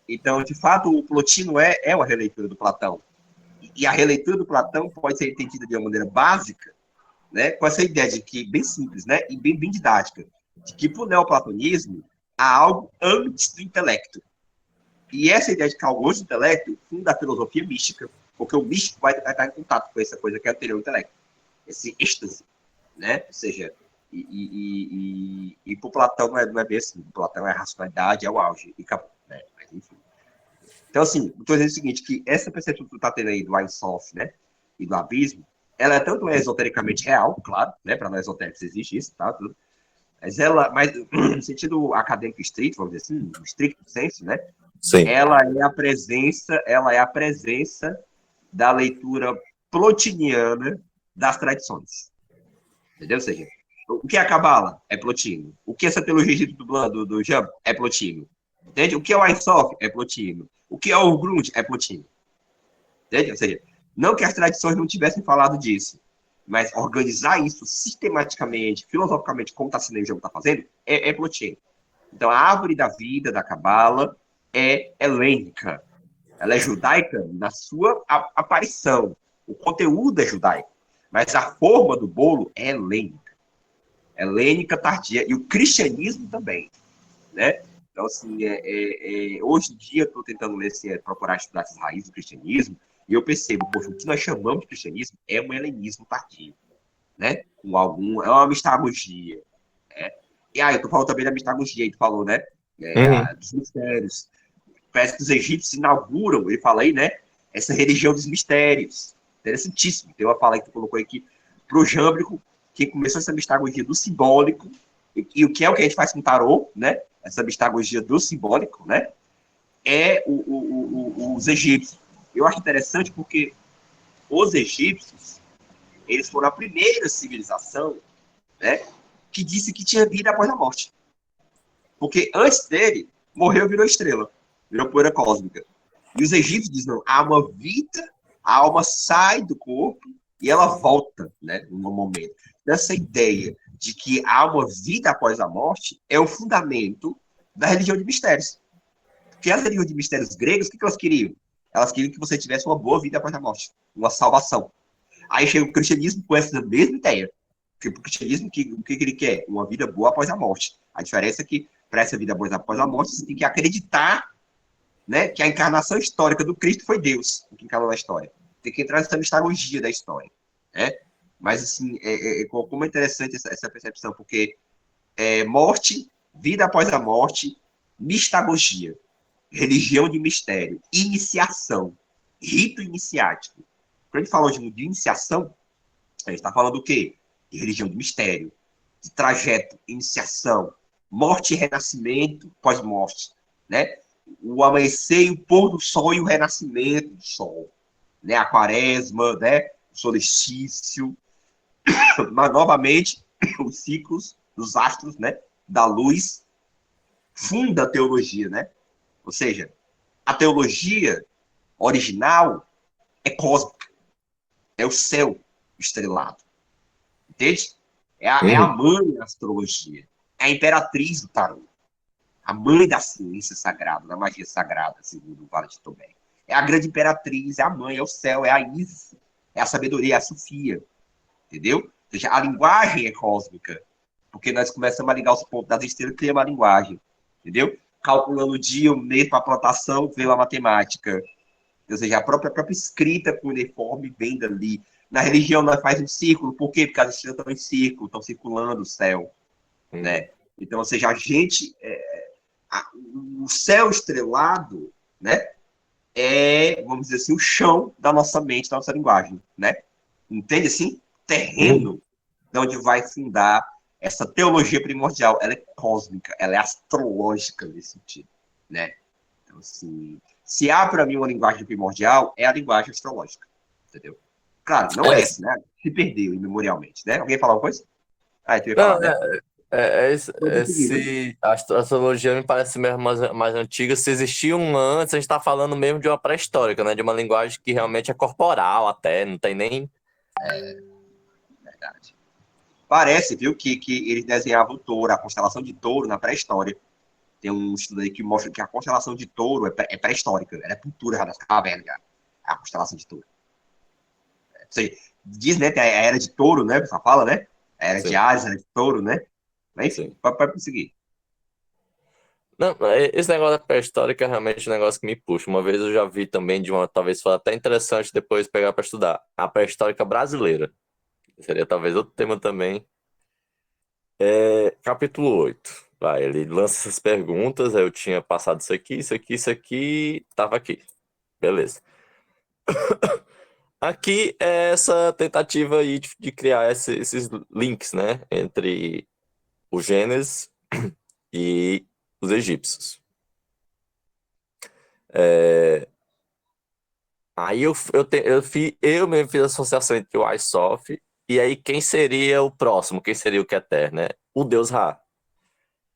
Então, de fato, o Plotino é uma releitura do Platão. E a releitura do Platão pode ser entendida de uma maneira básica, né, com essa ideia de que, bem simples, né, e bem didática, de que para o neoplatonismo há algo antes do intelecto. E essa ideia de que há algo antes do intelecto funda a filosofia mística, porque o místico vai estar em contato com essa coisa que é anterior ao intelecto, esse êxtase, né, ou seja, para o Platão não é bem assim, o Platão é a racionalidade, é o auge, e acabou, né, mas enfim. Então, assim, estou dizendo o seguinte, que essa percepção que tu está tendo aí do Ein-Sof, né, e do abismo, ela é tanto esotericamente real, claro, né, para nós esotéricos existe isso, tá, tudo, mas no sentido acadêmico estrito, vamos dizer assim, no estricto senso, né, Sim. ela é a presença da leitura plotiniana das tradições, entendeu? Ou seja, o que é a Cabala? É Plotino. O que é essa teologia do Jambo? É Plotino. Entende? O que é o Ein-Sof? É Plotino. O que é o Grund? É Plotino. Entende? Ou seja, não que as tradições não tivessem falado disso, mas organizar isso sistematicamente, filosoficamente, como está sendo o jogo está fazendo, é Plotino. Então, a árvore da vida da Cabala é helênica. Ela é judaica na sua aparição. O conteúdo é judaico, mas a forma do bolo é helênica. Helênica tardia. E o cristianismo também, né? Então, assim, hoje em dia eu estou tentando ler, procurar estudar essas raízes do cristianismo, e eu percebo, poxa, o que nós chamamos de cristianismo é um helenismo tardio, né? É uma mistagogia. Né? E aí, tu falou também da mistagogia, aí tu falou, né? Uhum. Dos mistérios. Parece que os egípcios inauguram, ele fala aí, né? Essa religião dos mistérios. Interessantíssimo. Tem uma fala aí que tu colocou aqui pro Jâmbrico, que começou essa mistagogia do simbólico, E o que é o que a gente faz com o tarô, né? Essa mistagogia do simbólico, né? É os egípcios. Eu acho interessante porque os egípcios, eles foram a primeira civilização, né, que disse que tinha vida após a morte. Porque antes dele, morreu, virou estrela, virou poeira cósmica. E os egípcios dizem, não, há uma vida, a alma sai do corpo e ela volta, né, no momento. Essa ideia de que há uma vida após a morte é o fundamento da religião de mistérios. Porque as religiões de mistérios gregos, o que elas queriam? Elas queriam que você tivesse uma boa vida após a morte, uma salvação. Aí chega o cristianismo com essa mesma ideia. Porque o cristianismo, o que ele quer? Uma vida boa após a morte. A diferença é que, para essa vida boa após a morte, você tem que acreditar, né, que a encarnação histórica do Cristo foi Deus, que encarnou na história. Tem que entrar nessa mistagogia da história. Né? Mas, assim, como é interessante essa percepção, porque morte, vida após a morte, mistagogia, religião de mistério, iniciação, rito iniciático. Quando a gente fala de iniciação, a gente está falando do quê? De religião de mistério, de trajeto, iniciação, morte e renascimento, pós-morte, né? O amanhecer e o pôr do sol e o renascimento do sol, né? A quaresma, né? O solstício, mas novamente os ciclos dos astros, né? Da luz, funda a teologia, né? Ou seja, a teologia original é cósmica, é o céu estrelado. Entende? É a mãe da astrologia, é a imperatriz do tarô, a mãe da ciência sagrada, da magia sagrada, segundo o Vale de Tomé. É a grande imperatriz, é a mãe, é o céu, é a Isis, é a sabedoria, é a Sofia. Entendeu? Ou seja, a linguagem é cósmica, porque nós começamos a ligar os pontos das estrelas e criamos a linguagem. Entendeu? Calculando o dia, o mês para a plantação, veio a matemática. Ou seja, a própria escrita com uniforme vem dali. Na religião, nós fazemos um círculo. Por quê? Porque as estrelas estão em círculo, estão circulando o céu. Né? Então, ou seja, a gente... o céu estrelado, né? Vamos dizer assim, o chão da nossa mente, da nossa linguagem. Né? Entende assim? Terreno de onde vai fundar essa teologia primordial. Ela é cósmica, ela é astrológica nesse sentido. Né? Então, assim, se há para mim uma linguagem primordial, é a linguagem astrológica. Entendeu? Claro, não é essa, né? Se perdeu imemorialmente, né? Alguém falar uma coisa? Ah, tu ia falar, Não, né? a astrologia me parece mesmo mais antiga. Se existia um antes, a gente está falando mesmo de uma pré-histórica, né? De uma linguagem que realmente é corporal até, não tem nem... Verdade. Parece, viu, que eles desenhavam o touro, a constelação de touro na pré-história. Tem um estudo aí que mostra que a constelação de touro é pré-histórica, ela é cultura já das cavernas, já. A constelação de touro. Ou seja, diz, né, que a era de touro, né, você fala, né? A era de Sim, Ares, a era de touro, né? Mas, enfim, sim. pode prosseguir. Não, esse negócio da pré-histórica é realmente um negócio que me puxa. Uma vez eu já vi também de uma, talvez foi até interessante depois pegar para estudar, a pré-histórica brasileira. Seria talvez outro tema também. Capítulo 8. Vai, ele lança essas perguntas, aí eu tinha passado isso aqui, isso aqui, isso aqui, tava aqui. Beleza. Aqui é essa tentativa aí de criar esses links, né, entre o Gênesis e os egípcios. É, Aí eu mesmo fiz a associação entre o Isof e aí quem seria o próximo, quem seria o Keter, né? O deus Ra.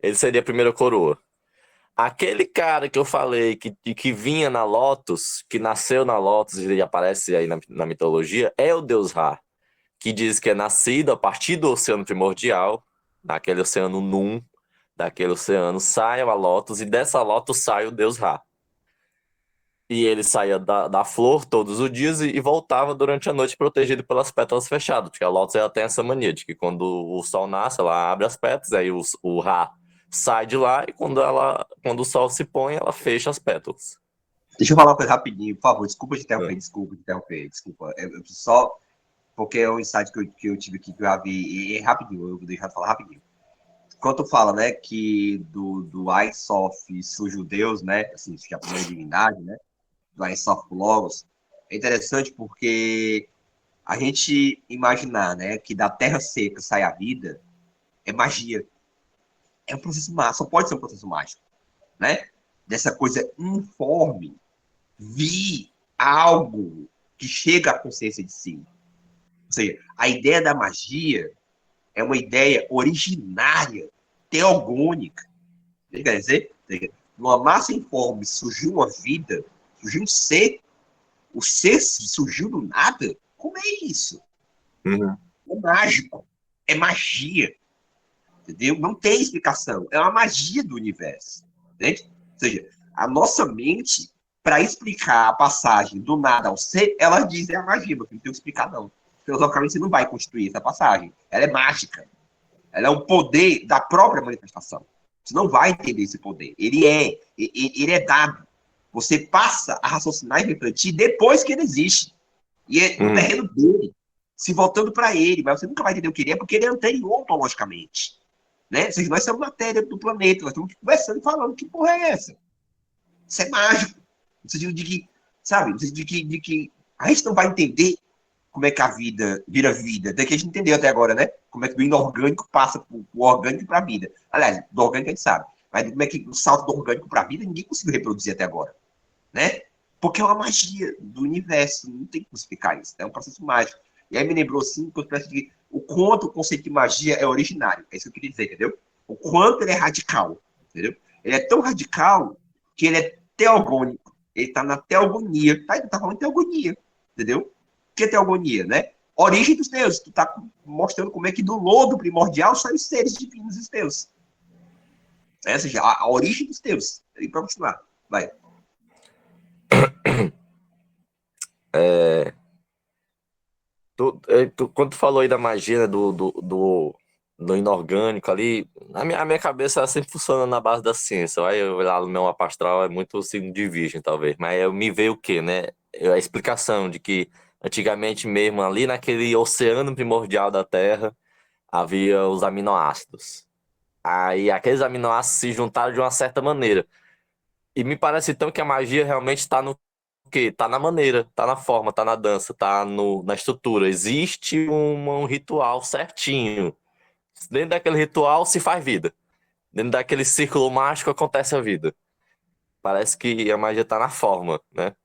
Ele seria a primeira coroa. Aquele cara que eu falei que vinha na Lotus, que nasceu na Lotus e aparece aí na mitologia, é o deus Ra, que diz que é nascido a partir do oceano primordial, naquele oceano Num, daquele oceano sai a Lotus e dessa Lotus sai o deus Ra. E ele saía da flor todos os dias e voltava durante a noite protegido pelas pétalas fechadas. Porque a Lotus ela tem essa mania de que quando o sol nasce, ela abre as pétalas, aí o Ra sai de lá e quando o sol se põe, ela fecha as pétalas. Deixa eu falar uma coisa rapidinho, por favor. Desculpa te É. interromper, desculpa. Eu só, porque é um insight que eu tive aqui, que eu já vi, e é rapidinho, eu vou deixar de falar rapidinho. Quando tu fala, né, que do Isof surge o Deus, né, assim, que é a primeira divindade, né, do Isof Logos, é interessante porque a gente imaginar, né, que da terra seca sai a vida, é magia. é um processo mágico, só pode ser um processo mágico, né? Dessa coisa informe, vir algo que chega à consciência de si. Ou seja, a ideia da magia é uma ideia originária, teogônica. Quer dizer, numa massa informe surgiu uma vida, surgiu um ser, o ser surgiu do nada? Como é isso? Uhum. É mágico, é magia, entendeu? Não tem explicação, é uma magia do universo, entende? Ou seja, a nossa mente, para explicar a passagem do nada ao ser, ela diz é a magia, mas não tem que explicar não. Filosoficamente você não vai construir essa passagem, ela é mágica, ela é um poder da própria manifestação. Você não vai entender esse poder, ele é dado. Você passa a raciocinar e refletir depois que ele existe. E é no terreno dele, se voltando para ele, mas você nunca vai entender o que ele é, porque ele é anterior ontologicamente. Né? Ou seja, nós somos matéria do planeta, nós estamos conversando e falando que porra é essa? Isso é mágico. No sentido de que, sabe, no sentido de que a gente não vai entender como é que a vida vira vida, até que a gente entendeu até agora, né? Como é que do inorgânico passa pro orgânico para a vida. Aliás, do orgânico a gente sabe, mas como é que o salto do orgânico para a vida ninguém conseguiu reproduzir até agora, né? Porque é uma magia do universo, não tem como explicar isso, é um processo mágico. E aí me lembrou, assim, que o quanto o conceito de magia é originário, é isso que eu queria dizer, entendeu? O quanto ele é radical, entendeu? Ele é tão radical que ele é teogônico, ele está na teogonia, tá? Ele está falando de teogonia, entendeu? O que é teogonia, né? Origem dos deuses, tu está mostrando como é que do lodo primordial saem os seres divinos dos deuses. Ou seja, a origem dos deuses. E para continuar, vai. Quando tu falou aí da magia, né, do inorgânico ali, a minha cabeça sempre funciona na base da ciência. Aí eu lá no meu mapa astral é muito signo de virgem, talvez. Mas eu me veio o quê, né? A explicação de que antigamente mesmo, ali naquele oceano primordial da Terra, havia os aminoácidos. Aí aqueles aminoácidos se juntaram de uma certa maneira. E me parece então que a magia realmente está no quê? Tá na maneira, tá na forma, tá na dança, tá na estrutura. Existe um ritual certinho. Dentro daquele ritual se faz vida. Dentro daquele círculo mágico acontece a vida. Parece que a magia tá na forma, né?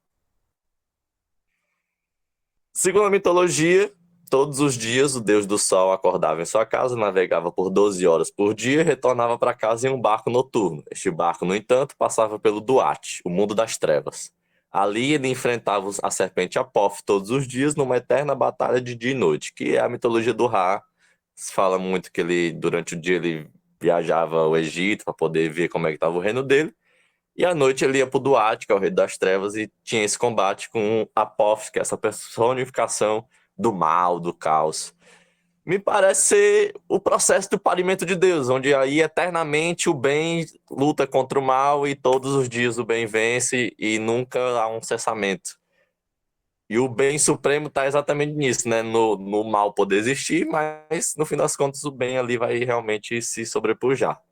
Segundo a mitologia, todos os dias o deus do sol acordava em sua casa, navegava por 12 horas por dia e retornava para casa em um barco noturno. Este barco, no entanto, passava pelo Duat, o mundo das trevas. Ali ele enfrentava a serpente Apophis todos os dias numa eterna batalha de dia e noite, que é a mitologia do Ra. Se fala muito que ele, durante o dia, ele viajava ao Egito para poder ver como é que estava o reino dele. E à noite ele ia pro Duat, que é o rei das trevas, e tinha esse combate com Apophis, que é essa personificação do mal, do caos. Me parece ser o processo do parimento de Deus, onde aí eternamente o bem luta contra o mal e todos os dias o bem vence e nunca há um cessamento. E o bem supremo está exatamente nisso, né? No mal poder existir, mas no fim das contas o bem ali vai realmente se sobrepujar.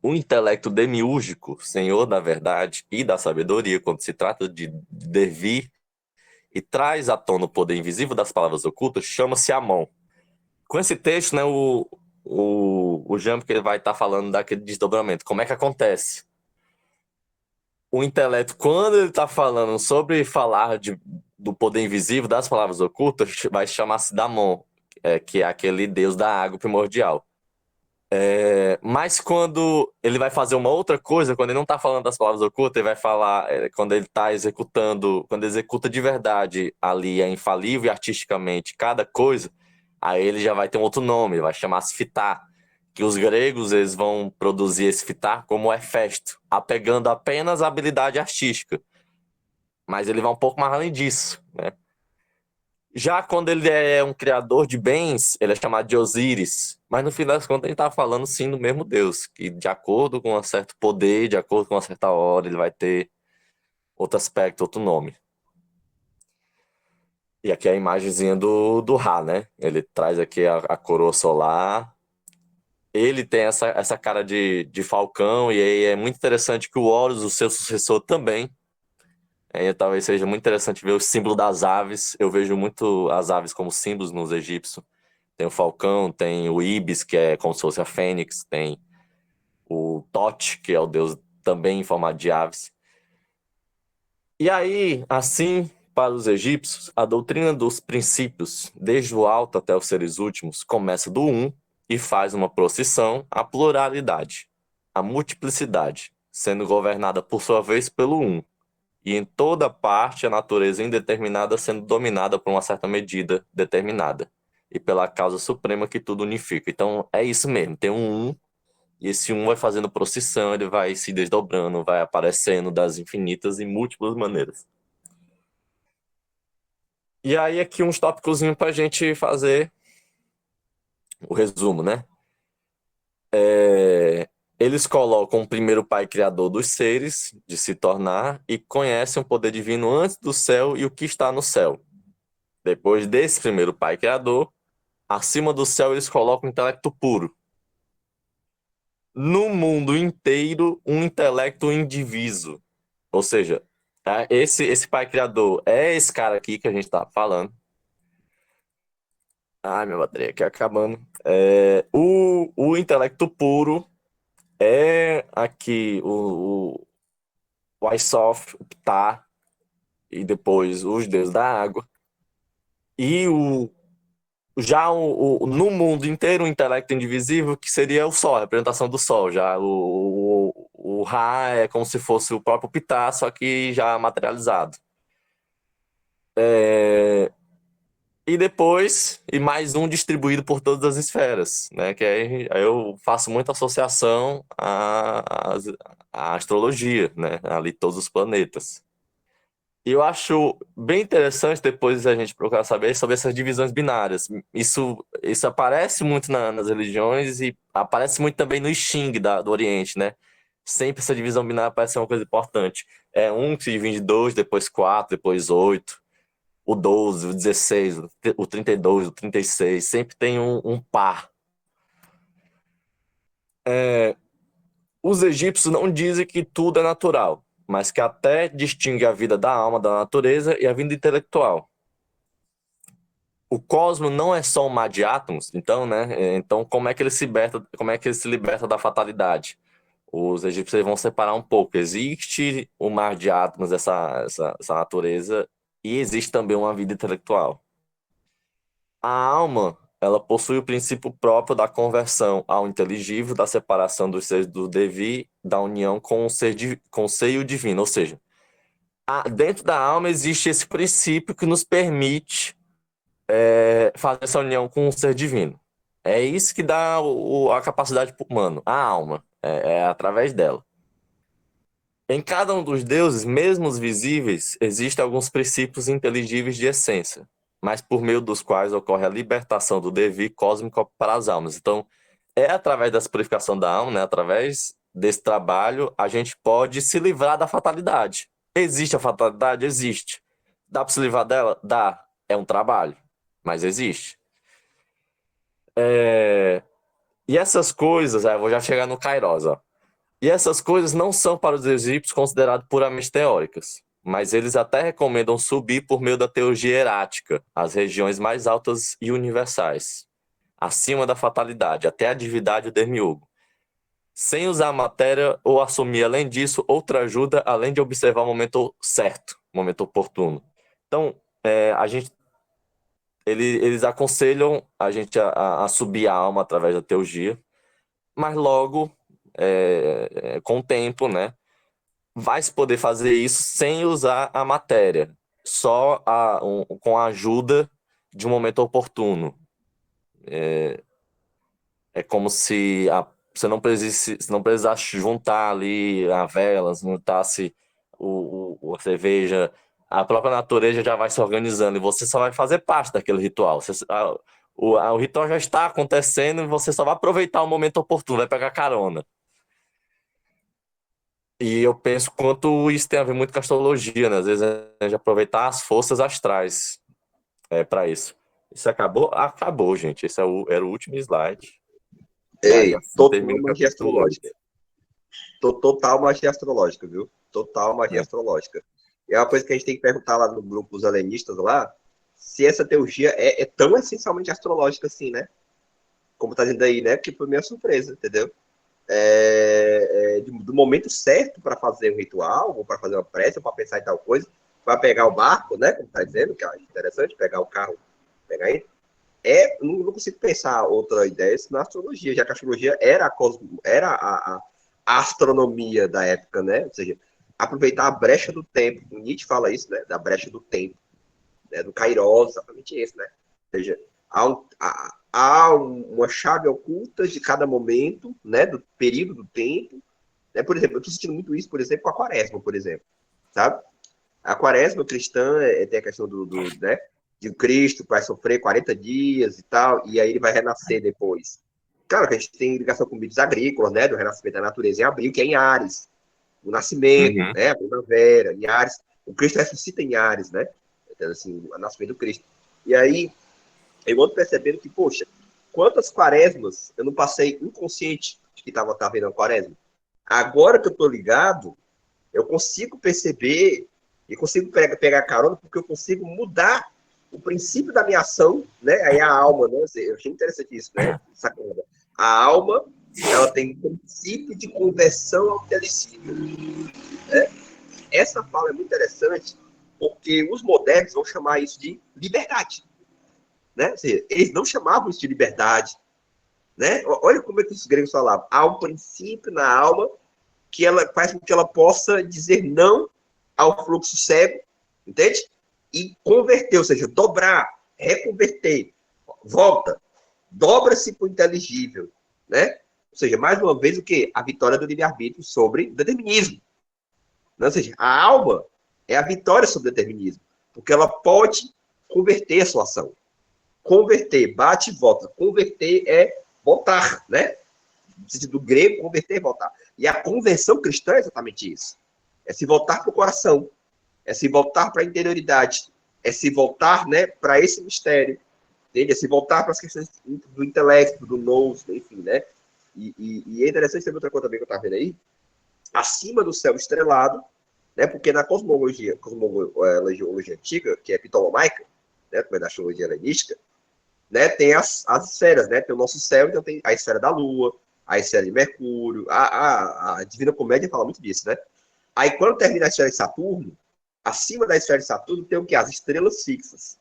O intelecto demiúrgico, senhor da verdade e da sabedoria, quando se trata de devir e traz à tona o poder invisível das palavras ocultas, chama-se Amon. Com esse texto, né, o Jamp que ele vai estar falando daquele desdobramento. Como é que acontece? O intelecto, quando ele está falando sobre falar do poder invisível das palavras ocultas, vai chamar-se Damon, que é aquele deus da água primordial. Mas quando ele vai fazer uma outra coisa, quando ele não está falando das palavras ocultas, ele vai falar, quando ele está executando, quando ele executa de verdade ali, é infalível e artisticamente cada coisa, aí ele já vai ter um outro nome, ele vai chamar-se Fitar, que os gregos eles vão produzir esse Fitar como Hefesto, apegando apenas a habilidade artística. Mas ele vai um pouco mais além disso, né? Já quando ele é um criador de bens, ele é chamado de Osíris. Mas no fim das contas, ele está falando sim do mesmo Deus, que de acordo com um certo poder, de acordo com uma certa hora, ele vai ter outro aspecto, outro nome. E aqui é a imagenzinha do Ra, né? Ele traz aqui a coroa solar. Ele tem essa cara de falcão, e aí é muito interessante que o Horus, o seu sucessor, também. Talvez seja muito interessante ver o símbolo das aves. Eu vejo muito as aves como símbolos nos egípcios. Tem o Falcão, tem o Ibis, que é como se fosse a Fênix, tem o Tote, que é o deus também em formato de aves. E aí, assim, para os egípcios, a doutrina dos princípios, desde o alto até os seres últimos, começa do um e faz uma procissão à pluralidade, à multiplicidade, sendo governada por sua vez pelo um. E em toda parte a natureza indeterminada sendo dominada por uma certa medida determinada e pela causa suprema que tudo unifica. Então é isso mesmo, tem um, e esse um vai fazendo procissão, ele vai se desdobrando, vai aparecendo das infinitas e múltiplas maneiras. E aí aqui uns tópicozinhos para a gente fazer o resumo, né? Eles colocam o primeiro pai criador dos seres, de se tornar, e conhecem o poder divino antes do céu e o que está no céu. Depois desse primeiro pai criador, acima do céu eles colocam o intelecto puro. No mundo inteiro, um intelecto indiviso. Ou seja, tá? Esse pai criador é esse cara aqui que a gente está falando. Ai, minha bateria aqui acabando. O intelecto puro é aqui o Isof, o Ptah, e depois os deuses da água. E já no mundo inteiro, o intelecto indivisível, que seria o Sol, a representação do Sol. Já o Ra é como se fosse o próprio Ptah, só que já materializado. E depois, e mais um distribuído por todas as esferas, né? Que aí eu faço muita associação à astrologia, né? Ali todos os planetas. E eu acho bem interessante depois a gente procurar saber sobre essas divisões binárias. Isso aparece muito nas religiões e aparece muito também no I Ching do Oriente, né? Sempre essa divisão binária parece ser uma coisa importante. É um que se divide em dois, depois quatro, depois oito, o 12, o 16, o 32, o 36. Sempre tem um par. Os egípcios não dizem que tudo é natural, mas que até distingue a vida da alma da natureza e a vida intelectual. O cosmos não é só um mar de átomos, então, né? Então, como é que ele se liberta da fatalidade? Os egípcios vão separar um pouco. Existe o mar de átomos, essa natureza, e existe também uma vida intelectual. A alma, ela possui o princípio próprio da conversão ao inteligível, da separação dos seres do Devi, da união com com o seio divino. Ou seja, dentro da alma existe esse princípio que nos permite fazer essa união com o ser divino. É isso que dá a capacidade para o humano, a alma. É através dela. Em cada um dos deuses, mesmo os visíveis, existem alguns princípios inteligíveis de essência, mas por meio dos quais ocorre a libertação do Devi cósmico para as almas. Então, através dessa purificação da alma, né, através desse trabalho, a gente pode se livrar da fatalidade. Existe a fatalidade? Existe. Dá para se livrar dela? Dá. É um trabalho, mas existe. E essas coisas, eu vou já chegar no Kairos, ó. E essas coisas não são para os egípcios consideradas puramente teóricas, mas eles até recomendam subir por meio da teologia hierática às regiões mais altas e universais, acima da fatalidade, até a divindade e o demiurgo, sem usar a matéria ou assumir, além disso, outra ajuda, além de observar o momento certo, o momento oportuno. Então, eles aconselham a gente a subir a alma através da teologia, mas logo, com o tempo, né, vai se poder fazer isso sem usar a matéria, só com a ajuda de um momento oportuno. É como se você não precisasse juntar ali a vela, juntasse a cerveja, a própria natureza já vai se organizando e você só vai fazer parte daquele ritual. O ritual já está acontecendo e você só vai aproveitar o momento oportuno, vai pegar carona. E eu penso quanto isso tem a ver muito com a astrologia, né? Às vezes a gente aproveitar as forças astrais para isso. Isso acabou? Acabou, gente. Esse era o último slide. Ei, Assim total termina o magia capítulo 8. astrológica. Total magia astrológica, viu? Total magia astrológica. É uma coisa que a gente tem que perguntar lá no grupo dos alienistas lá, se essa teologia é tão essencialmente astrológica assim, né? Como tá dizendo aí, né? Que foi minha surpresa, entendeu? Do momento certo para fazer um ritual, ou para fazer uma prece, ou para pensar em tal coisa, para pegar o barco, né? Como tá dizendo, que é interessante, pegar o carro, pegar aí. Não consigo pensar outra ideia na astrologia, já que a astrologia era a astronomia da época, né? Ou seja, aproveitar a brecha do tempo. O Nietzsche fala isso, né? Da brecha do tempo, né? Do Kairos, exatamente isso, né? Ou seja, há uma chave oculta de cada momento, né? Do período do tempo. Né? Por exemplo, eu estou sentindo muito isso, por exemplo, com a quaresma, por exemplo, sabe? A quaresma cristã tem a questão né, de Cristo vai sofrer 40 dias e tal, e aí ele vai renascer depois. Claro que a gente tem ligação com mitos agrícolas, né, do renascimento da natureza em abril, que é em Ares, o nascimento, Uhum. né, a primavera, em Ares. O Cristo ressuscita em Ares, né? Então, assim, o nascimento do Cristo. E aí, eu ando percebendo que, poxa, quantas quaresmas eu não passei inconsciente de que estava vendo a quaresma. Agora que eu tô ligado, eu consigo perceber e consigo pegar carona porque eu consigo mudar o princípio da minha ação, né? Aí a alma, né? Eu achei interessante isso, né? Sacada. A alma, ela tem um princípio de conversão ao inteligível. Né? Essa fala é muito interessante porque os modernos vão chamar isso de liberdade, né? Ou seja, eles não chamavam isso de liberdade, né? Olha como é que os gregos falavam. Há um princípio na alma que ela faz com que ela possa dizer não ao fluxo cego, entende? E converter, ou seja, dobrar, reconverter, volta, dobra-se para o inteligível, né? Ou seja, mais uma vez, o quê? A vitória do livre-arbítrio sobre o determinismo. Né? Ou seja, a alma é a vitória sobre o determinismo, porque ela pode converter a sua ação. Converter, bate e volta. Converter é voltar, né? No sentido grego, converter e voltar. E a conversão cristã é exatamente isso. É se voltar para o coração, é se voltar para a interioridade, é se voltar, né, para esse mistério, entende? É se voltar para as questões do intelecto, do nous, enfim, né? E é interessante também outra coisa também que eu estava vendo aí, acima do céu estrelado, né? Porque na cosmologia antiga, que é ptolomaica, né, também da astrologia helenística, né, tem as esferas, né? Tem o nosso céu, então tem a esfera da Lua, a esfera de Mercúrio, a Divina Comédia fala muito disso, né? Aí quando termina a esfera de Saturno, acima da esfera de Saturno tem o que? As estrelas fixas,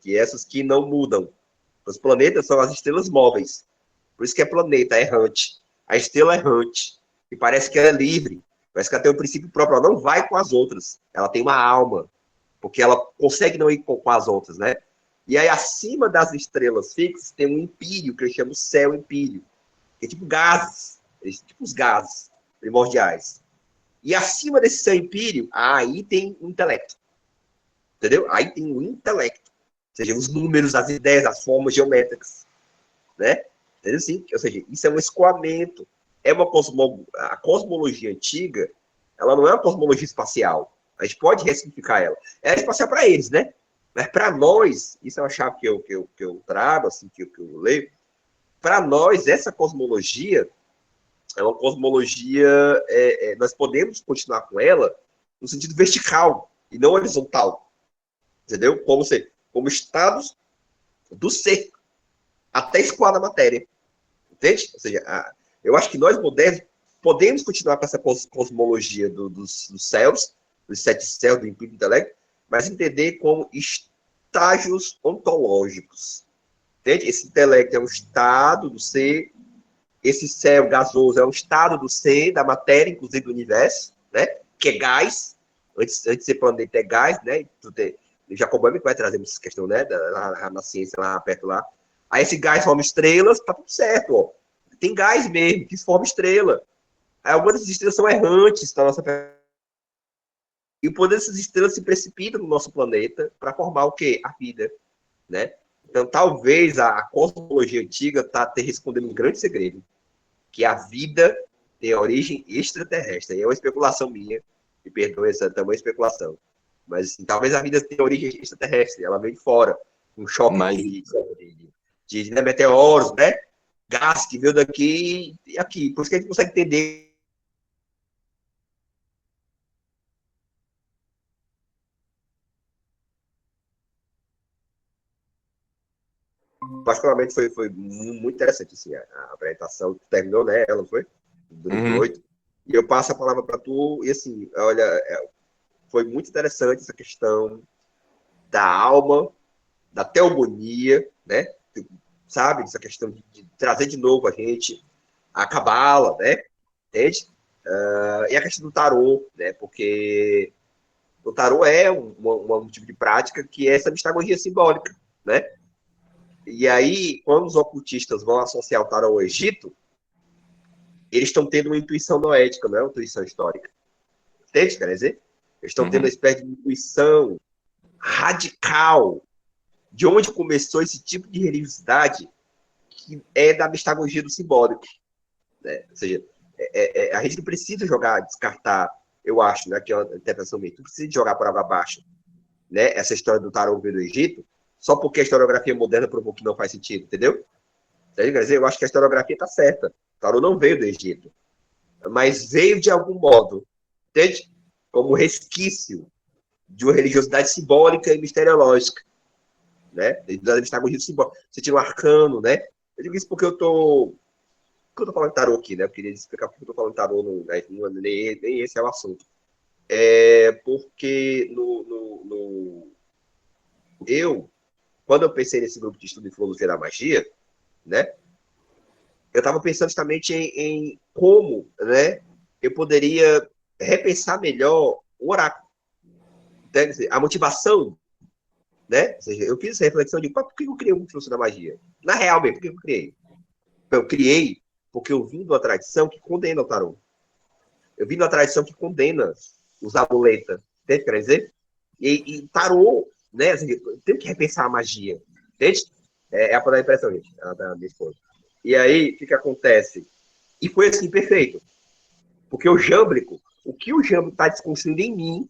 que essas que não mudam. Os planetas são as estrelas móveis, por isso que é planeta, é errante. A estrela é errante, e parece que ela é livre, parece que ela tem um princípio próprio, ela não vai com as outras, ela tem uma alma, porque ela consegue não ir com as outras, né? E aí, acima das estrelas fixas, tem um empírio, que eles chamam de céu empírio, que é tipo gases, tipo os gases primordiais. E acima desse céu empírio, aí tem o intelecto. Entendeu? Aí tem o intelecto. Ou seja, os números, as ideias, as formas geométricas. Né? Entendeu? Sim? Ou seja, isso é um escoamento. A cosmologia antiga, ela não é uma cosmologia espacial. A gente pode ressignificar ela. Ela é espacial para eles, né? Mas para nós, isso é uma chave que eu trago, assim, que eu leio. Para nós, essa cosmologia é uma cosmologia. Nós podemos continuar com ela no sentido vertical e não horizontal. Entendeu? Como estados do ser, até escoar na matéria. Entende? Ou seja, eu acho que nós modernos podemos continuar com essa cosmologia dos céus, dos sete céus, do empírico intelecto, mas entender como estágios ontológicos. Entende? Esse intelecto é um estado do ser, esse céu gasoso é um estado do ser, da matéria, inclusive do universo, né? Que é gás. Antes de ser planeta é gás, né? O Jacobami que vai trazer essa questão, né? Na ciência lá perto lá. Aí esse gás forma estrelas, tá tudo certo, ó. Tem gás mesmo, que forma estrela. Aí algumas dessas estrelas são errantes da nossa. E o poder dessas estrelas se precipita no nosso planeta para formar o quê? A vida, né? Então, talvez a cosmologia antiga tá respondendo um grande segredo, que a vida tem origem extraterrestre. E é uma especulação minha, me perdoe essa tamanha especulação. Mas assim, talvez a vida tenha origem extraterrestre, ela vem de fora, um choque Mas de meteoros, né? Gás que veio daqui e aqui. Por isso que a gente consegue entender. particularmente, foi muito interessante, assim, a apresentação. Tu terminou, né? Ela foi? Durante Uhum. 8. E eu passo a palavra para tu, e assim, olha, foi muito interessante essa questão da alma, da teogonia, né? Sabe? Essa questão de trazer de novo a gente a cabala, né? Entende? E a questão do tarô, né? Porque o tarô é um tipo de prática que é essa mistagogia simbólica, né? E aí, quando os ocultistas vão associar o tarô ao Egito, eles estão tendo uma intuição noética, não é uma intuição histórica. Entende? Quer dizer? Eles estão tendo uma Uhum. espécie de intuição radical de onde começou esse tipo de religiosidade que é da mistagogia do simbólico. Né? Ou seja, a gente não precisa jogar, descartar, eu acho, né, que é uma interpretação minha, não precisa jogar por água abaixo, né, essa história do tarô vir do Egito, só porque a historiografia moderna provou que não faz sentido, entendeu? Quer dizer, eu acho que a historiografia está certa. O tarô não veio do Egito, mas veio de algum modo, entende? Como resquício de uma religiosidade simbólica e misteriológica, né? Da mistagogia simbólica. Você tinha um arcano, né? Eu digo isso porque eu tô falando tarô aqui, né? Eu queria explicar porque eu tô falando tarô, nem esse é o assunto. É porque quando eu pensei nesse grupo de estudo de filosofia da magia, né? Eu estava pensando justamente em como, né? Eu poderia repensar melhor o oráculo. Então, quer dizer, a motivação, né? Ou seja, eu fiz essa reflexão de por que eu criei um filosofia da magia? Na real mesmo, por que eu criei? Eu criei porque eu vim de uma tradição que condena o tarô. Eu vim de uma tradição que condena os amuletas. Entende? Quer dizer? E tarô, né? Assim, eu tenho que repensar a magia. Entende? É a da impressão, gente, da minha esposa. E aí, o que acontece? E foi assim, perfeito. Porque o que o Jâmblico está desconstruindo em mim,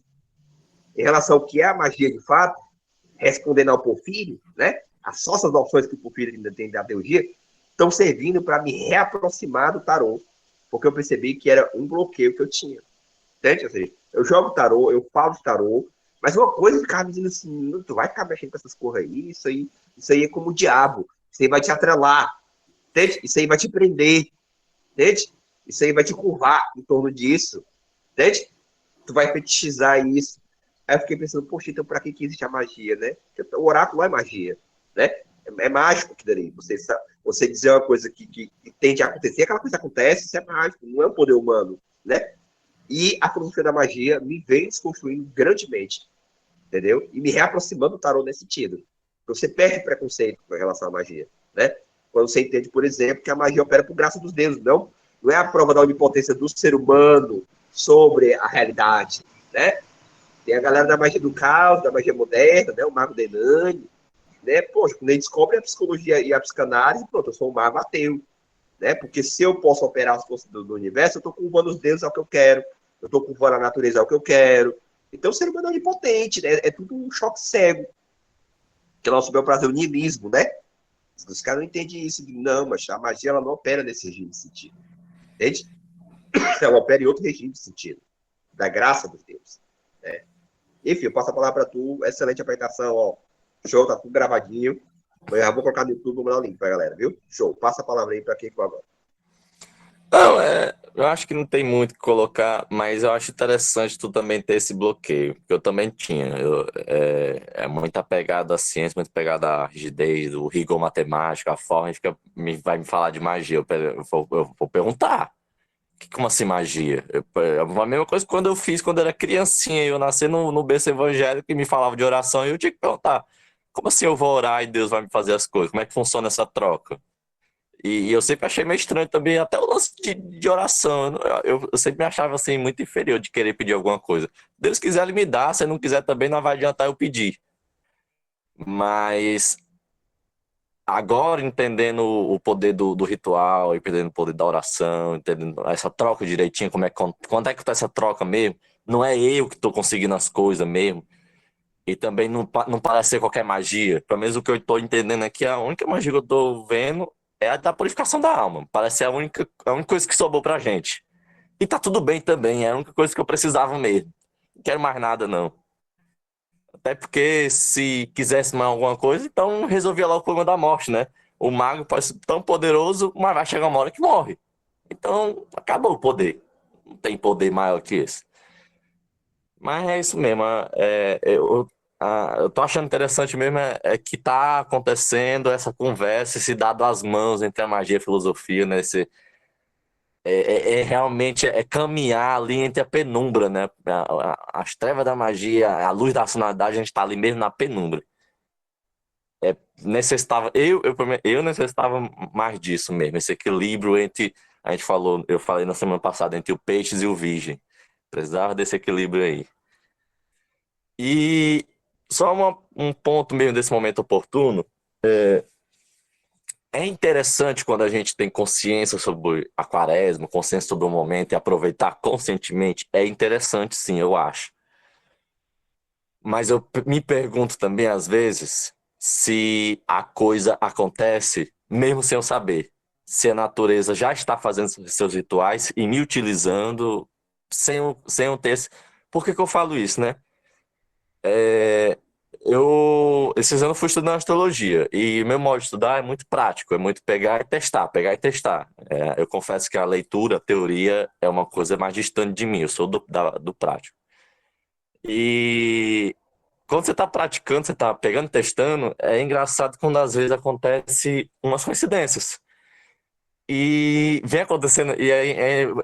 em relação ao que é a magia de fato, respondendo ao Porfírio, né? As nossas noções que o Porfírio ainda tem da teologia, estão servindo para me reaproximar do tarô, porque eu percebi que era um bloqueio que eu tinha. Entende? Ou seja, eu jogo tarô, eu falo de tarô, mas uma coisa ficava me dizendo assim, não, tu vai ficar mexendo com essas coisas aí, isso aí é como o diabo, isso aí vai te atrelar, entende? Isso aí vai te prender, entende? Isso aí vai te curvar em torno disso, entende? Tu vai fetichizar isso. Aí eu fiquei pensando, poxa, então pra que existe a magia, né? Porque o oráculo é magia, né? É mágico aquilo ali. Você dizer uma coisa que tende a acontecer, aquela coisa acontece, isso é mágico, não é um poder humano, né? E a filosofia da magia me vem desconstruindo grandemente, entendeu? E me reaproximando do tarô nesse sentido. Você perde preconceito com relação à magia, né? Quando você entende, por exemplo, que a magia opera por graça dos deuses, não é a prova da onipotência do ser humano sobre a realidade, né? Tem a galera da magia do caos, da magia moderna, né? O mago Denani, né? Poxa, quando ele descobre a psicologia e a psicanálise, pronto, eu sou um mago ateu, né? Porque se eu posso operar as forças do universo, eu estou curvando os deuses ao que eu quero, eu estou curvando a natureza ao que eu quero. Então, o ser humano é onipotente, né? É tudo um choque cego, que é o nosso bel prazer, o niilismo, né? Os caras não entendem isso. Não, mas a magia ela não opera nesse regime de sentido. Entende? Ela opera em outro regime de sentido. Da graça dos deuses. Né? Enfim, eu passo a palavra para tu. Excelente apresentação, ó. Show, tá tudo gravadinho. Eu já vou colocar no YouTube, vou mandar o link pra galera, viu? Show. Passa a palavra aí para quem for agora. Não, eu acho que não tem muito o que colocar, mas eu acho interessante tu também ter esse bloqueio, porque eu também tinha. É muito apegado à ciência, muito apegado à rigidez, do rigor matemático, a forma, a gente vai me falar de magia. Eu vou perguntar. Como assim magia? A mesma coisa que quando eu fiz quando eu era criancinha, eu nasci no berço evangélico e me falava de oração, e eu tinha que perguntar, como assim eu vou orar e Deus vai me fazer as coisas? Como é que funciona essa troca? E eu sempre achei meio estranho também, até o lance de oração. Eu sempre me achava assim, muito inferior de querer pedir alguma coisa. Deus quiser, ele me dá, se ele não quiser também, não vai adiantar eu pedir. Mas agora, entendendo o poder do ritual, entendendo o poder da oração, entendendo essa troca direitinho, quando é que tá essa troca mesmo? Não é eu que estou conseguindo as coisas mesmo. E também não parece ser qualquer magia. Pelo menos o que eu estou entendendo aqui, a única magia que eu estou vendo é a da purificação da alma. Parece ser a única coisa que sobrou pra gente. E tá tudo bem também, é a única coisa que eu precisava mesmo. Não quero mais nada, não. Até porque se quisesse mais alguma coisa, então resolvia logo o problema da morte, né? O mago pode ser tão poderoso, mas vai chegar uma hora que morre. Então, acabou o poder. Não tem poder maior que esse. Mas é isso mesmo. Eu tô achando interessante mesmo é que tá acontecendo essa conversa, esse dado às mãos entre a magia e a filosofia, né? Realmente caminhar ali entre a penumbra, né? As trevas da magia, a luz da racionalidade, a gente tá ali mesmo na penumbra. Necessitava, eu necessitava mais disso mesmo, esse equilíbrio entre, eu falei na semana passada, entre o peixes e o virgem. Precisava desse equilíbrio aí. E só um ponto mesmo desse momento oportuno. É interessante quando a gente tem consciência sobre a quaresma, consciência sobre o momento e aproveitar conscientemente. É interessante, sim, eu acho. Mas eu me pergunto também, às vezes, se a coisa acontece mesmo sem eu saber. Se a natureza já está fazendo seus rituais e me utilizando sem eu ter esse... Por que que eu falo isso, né? Esses anos eu fui estudando astrologia e meu modo de estudar é muito prático, é muito pegar e testar, pegar e testar. Eu confesso que a leitura, a teoria é uma coisa mais distante de mim, eu sou do prático. E quando você está praticando, você está pegando e testando, é engraçado quando às vezes acontece umas coincidências. E vem acontecendo, e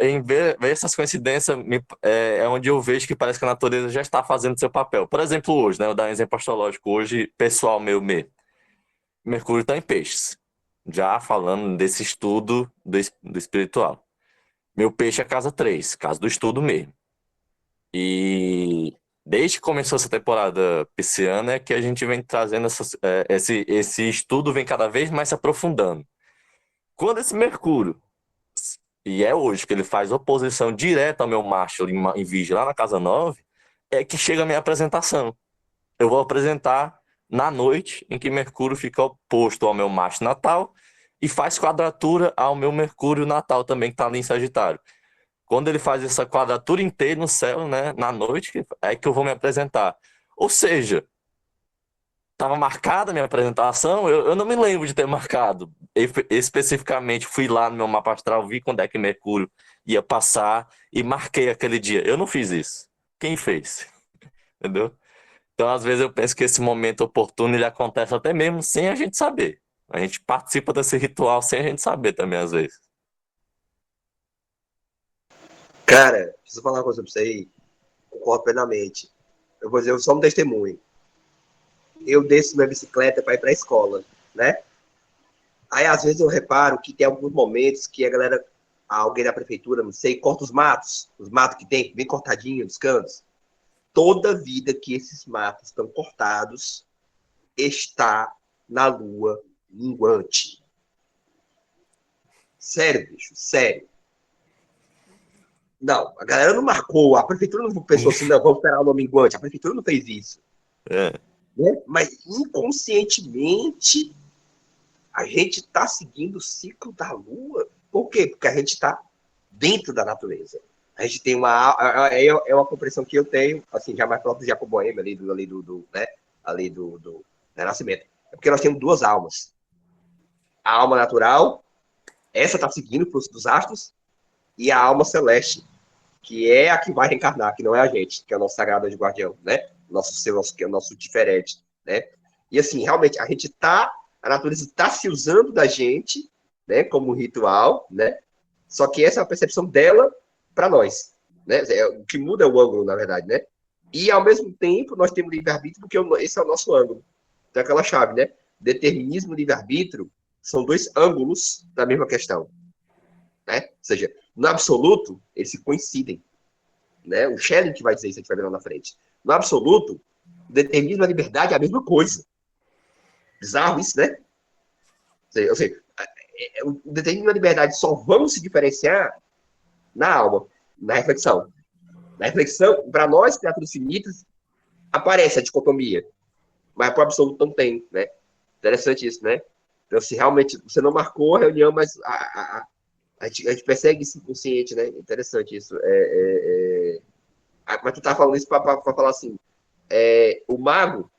em ver essas coincidências é onde eu vejo que parece que a natureza já está fazendo seu papel. Por exemplo, hoje, né? Eu vou dar um exemplo astrológico hoje, pessoal meu mesmo. Mercúrio está em peixes. Já falando desse estudo do espiritual. Meu peixe é casa 3, casa do estudo mesmo. E desde que começou essa temporada pisciana é que a gente vem trazendo esse estudo vem cada vez mais se aprofundando. Quando esse Mercúrio, e é hoje que ele faz oposição direta ao meu macho em Virgem lá na casa 9, é que chega a minha apresentação. Eu vou apresentar na noite em que Mercúrio fica oposto ao meu macho natal e faz quadratura ao meu Mercúrio natal também, que está ali em Sagitário. Quando ele faz essa quadratura inteira no céu, né, na noite, é que eu vou me apresentar. Ou seja, estava marcada a minha apresentação, eu não me lembro de ter marcado. Especificamente, fui lá no meu mapa astral, vi quando é que Mercúrio ia passar e marquei aquele dia. Eu não fiz isso. Quem fez? Entendeu? Então, às vezes, eu penso que esse momento oportuno ele acontece até mesmo sem a gente saber. A gente participa desse ritual sem a gente saber também, às vezes. Cara, preciso falar uma coisa pra você aí. Concordo plenamente. Eu vou dizer só um testemunho. Eu desço minha bicicleta para ir para a escola, né? Aí, às vezes, eu reparo que tem alguns momentos que a galera, alguém da prefeitura, não sei, corta os matos que tem, bem cortadinho nos cantos. Toda vida que esses matos estão cortados está na lua minguante. Sério, bicho, sério. Não, a galera não marcou, a prefeitura não pensou assim, não, vamos esperar a lua minguante. A prefeitura não fez isso. É. Né? Mas inconscientemente a gente está seguindo o ciclo da Lua. Por quê? Porque a gente está dentro da natureza. A gente tem é uma compreensão que eu tenho, assim, já mais próximo do Jacob Boehme, ali do Renascimento. É porque nós temos duas almas. A alma natural, essa está seguindo o fluxo dos astros, e a alma celeste, que é a que vai reencarnar, que não é a gente, que é o nosso sagrado de guardião, né? Nosso ser, que é o nosso diferente, né? E assim, realmente, a natureza está se usando da gente, né, como ritual, né? Só que essa é a percepção dela para nós, né? O que muda é o ângulo, na verdade, né? E ao mesmo tempo nós temos livre-arbítrio, porque esse é o nosso ângulo. Então aquela chave, né? Determinismo e livre-arbítrio são dois ângulos da mesma questão, né? Ou seja, no absoluto, eles se coincidem, né? O Schelling que vai dizer isso, a gente vai ver lá na frente. No absoluto, o determinismo e a liberdade é a mesma coisa. Bizarro isso, né? Ou seja, o determinismo e a liberdade só vão se diferenciar na alma, na reflexão. Na reflexão, para nós, criaturas finitas, aparece a dicotomia, mas para o absoluto não tem, né? Interessante isso, né? Então, se realmente você não marcou a reunião, mas a gente persegue isso inconsciente, né? Interessante isso. Mas tu tá falando isso para falar assim, o mago,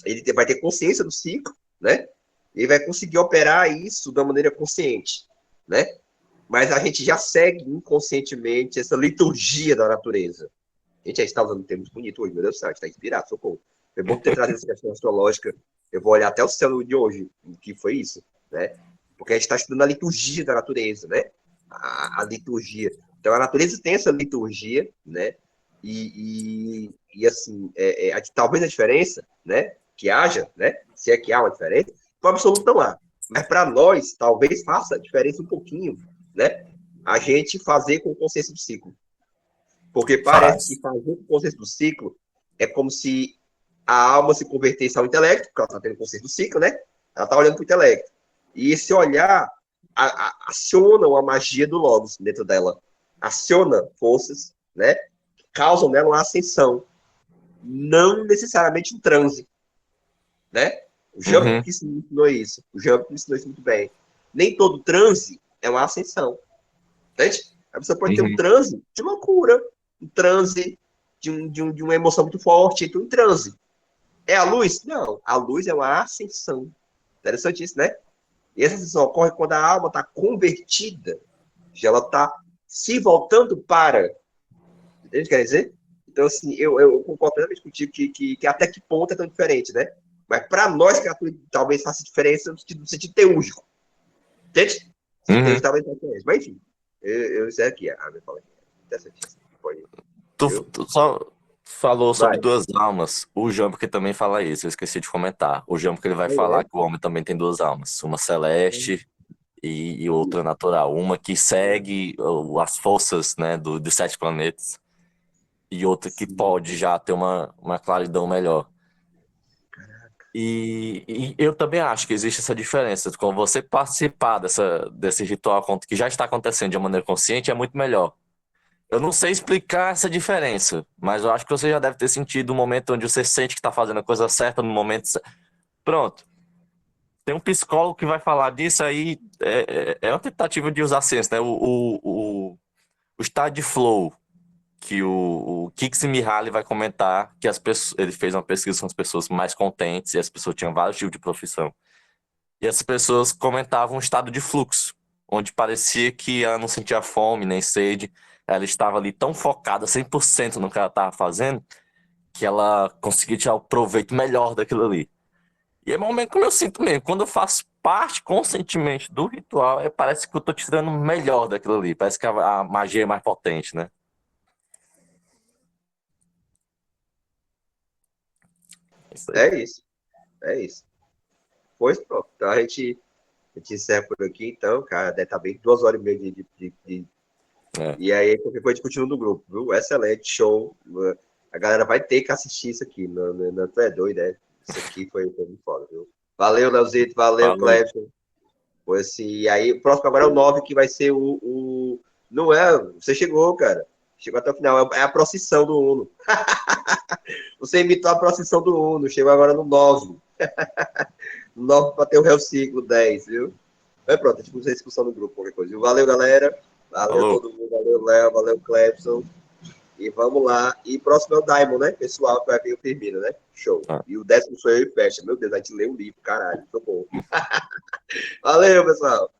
ele vai ter consciência do ciclo, né? ele vai conseguir operar isso da maneira consciente, né? Mas a gente já segue inconscientemente essa liturgia da natureza. A gente já está usando termos bonitos hoje, meu Deus do céu, a gente está inspirado, socorro. É bom ter trazido essa questão astrológica. Eu vou olhar até o céu de hoje, o que foi isso, né? Porque a gente está estudando a liturgia da natureza, né? A liturgia. Então, a natureza tem essa liturgia, né? Assim, talvez a diferença, né? Que haja, né? Se é que há uma diferença, no absoluto não há. Mas para nós, talvez faça a diferença um pouquinho, né? A gente fazer com consciência do ciclo. Porque parece que fazer com consciência do ciclo é como se a alma se convertesse ao intelecto, porque ela está tendo consciência do ciclo, né? Ela está olhando para o intelecto. E esse olhar aciona uma magia do Logos dentro dela. Aciona forças, né? Que causam nela uma ascensão. Não necessariamente um transe, né? O Jean que me ensinou isso. O Jean me ensinou isso muito bem. Nem todo transe é uma ascensão. Entende? A pessoa pode ter um transe de loucura, um transe de uma emoção muito forte, então um transe. É a luz? Não. A luz é uma ascensão. Interessante isso, né? E essa ascensão ocorre quando a alma está convertida. Ela está se voltando para. Entende o que quer dizer? Então, assim, eu concordo plenamente contigo que até que ponto é tão diferente, né? Mas para nós, criatura, talvez faça diferença no sentido teúrgico. Entende? Talvez faça diferença. Mas, enfim, eu sei aqui, a minha fala aqui. Interessantíssimo. Tu só falou sobre Vai. duas almas. O Jambo que também fala isso, eu esqueci de comentar. O Jambo que ele vai falar que o homem também tem duas almas, uma celeste e outra natural. Uma que segue as forças, né, dos sete planetas e outra que pode já ter uma claridão melhor. E eu também acho que existe essa diferença. Quando você participar desse ritual que já está acontecendo de maneira consciente, é muito melhor. Eu não sei explicar essa diferença, mas eu acho que você já deve ter sentido um momento onde você sente que está fazendo a coisa certa no momento certo. Pronto. Tem um psicólogo que vai falar disso aí. É uma tentativa de usar a ciência, né? O estado de flow, que o Csikszentmihalyi vai comentar que as pessoas, ele fez uma pesquisa com as pessoas mais contentes e as pessoas tinham vários tipos de profissão. E as pessoas comentavam um estado de fluxo, onde parecia que ela não sentia fome nem sede, ela estava ali tão focada 100% no que ela estava fazendo, que ela conseguia tirar o proveito melhor daquilo ali. E é o momento como eu sinto mesmo, quando eu faço parte conscientemente do ritual, parece que eu estou tirando o melhor daquilo ali, parece que a magia é mais potente, né? Isso aí. É isso. É isso. Pois pronto. Então a gente encerra por aqui, então, cara. Deve estar bem 2 horas e meia de... E aí, qualquer coisa, a gente continua no grupo, viu? Excelente, show. A galera vai ter que assistir isso aqui. Não tu é doido, né? Isso aqui foi muito foda, viu? Valeu, Leozito. Valeu, Valeu. Clebson. Pois assim, e aí, o próximo agora é o 9, que vai ser Não é? Você chegou, cara. Chegou até o final. É a procissão do Uno. Você imitou a procissão do Uno. Chegou agora no 9. 9 para ter o réu ciclo 10, viu? Mas pronto, a gente usa a discussão no grupo, qualquer coisa. Valeu, galera. Valeu Falou. todo mundo. Valeu, Léo. Valeu, Clebson. E vamos lá. E próximo é o Diamond, né? Pessoal, que vai vir o Firmino, né? Show. E o 10º sou eu e fecha. Meu Deus, a gente lê um livro, caralho. Socorro. Valeu, pessoal.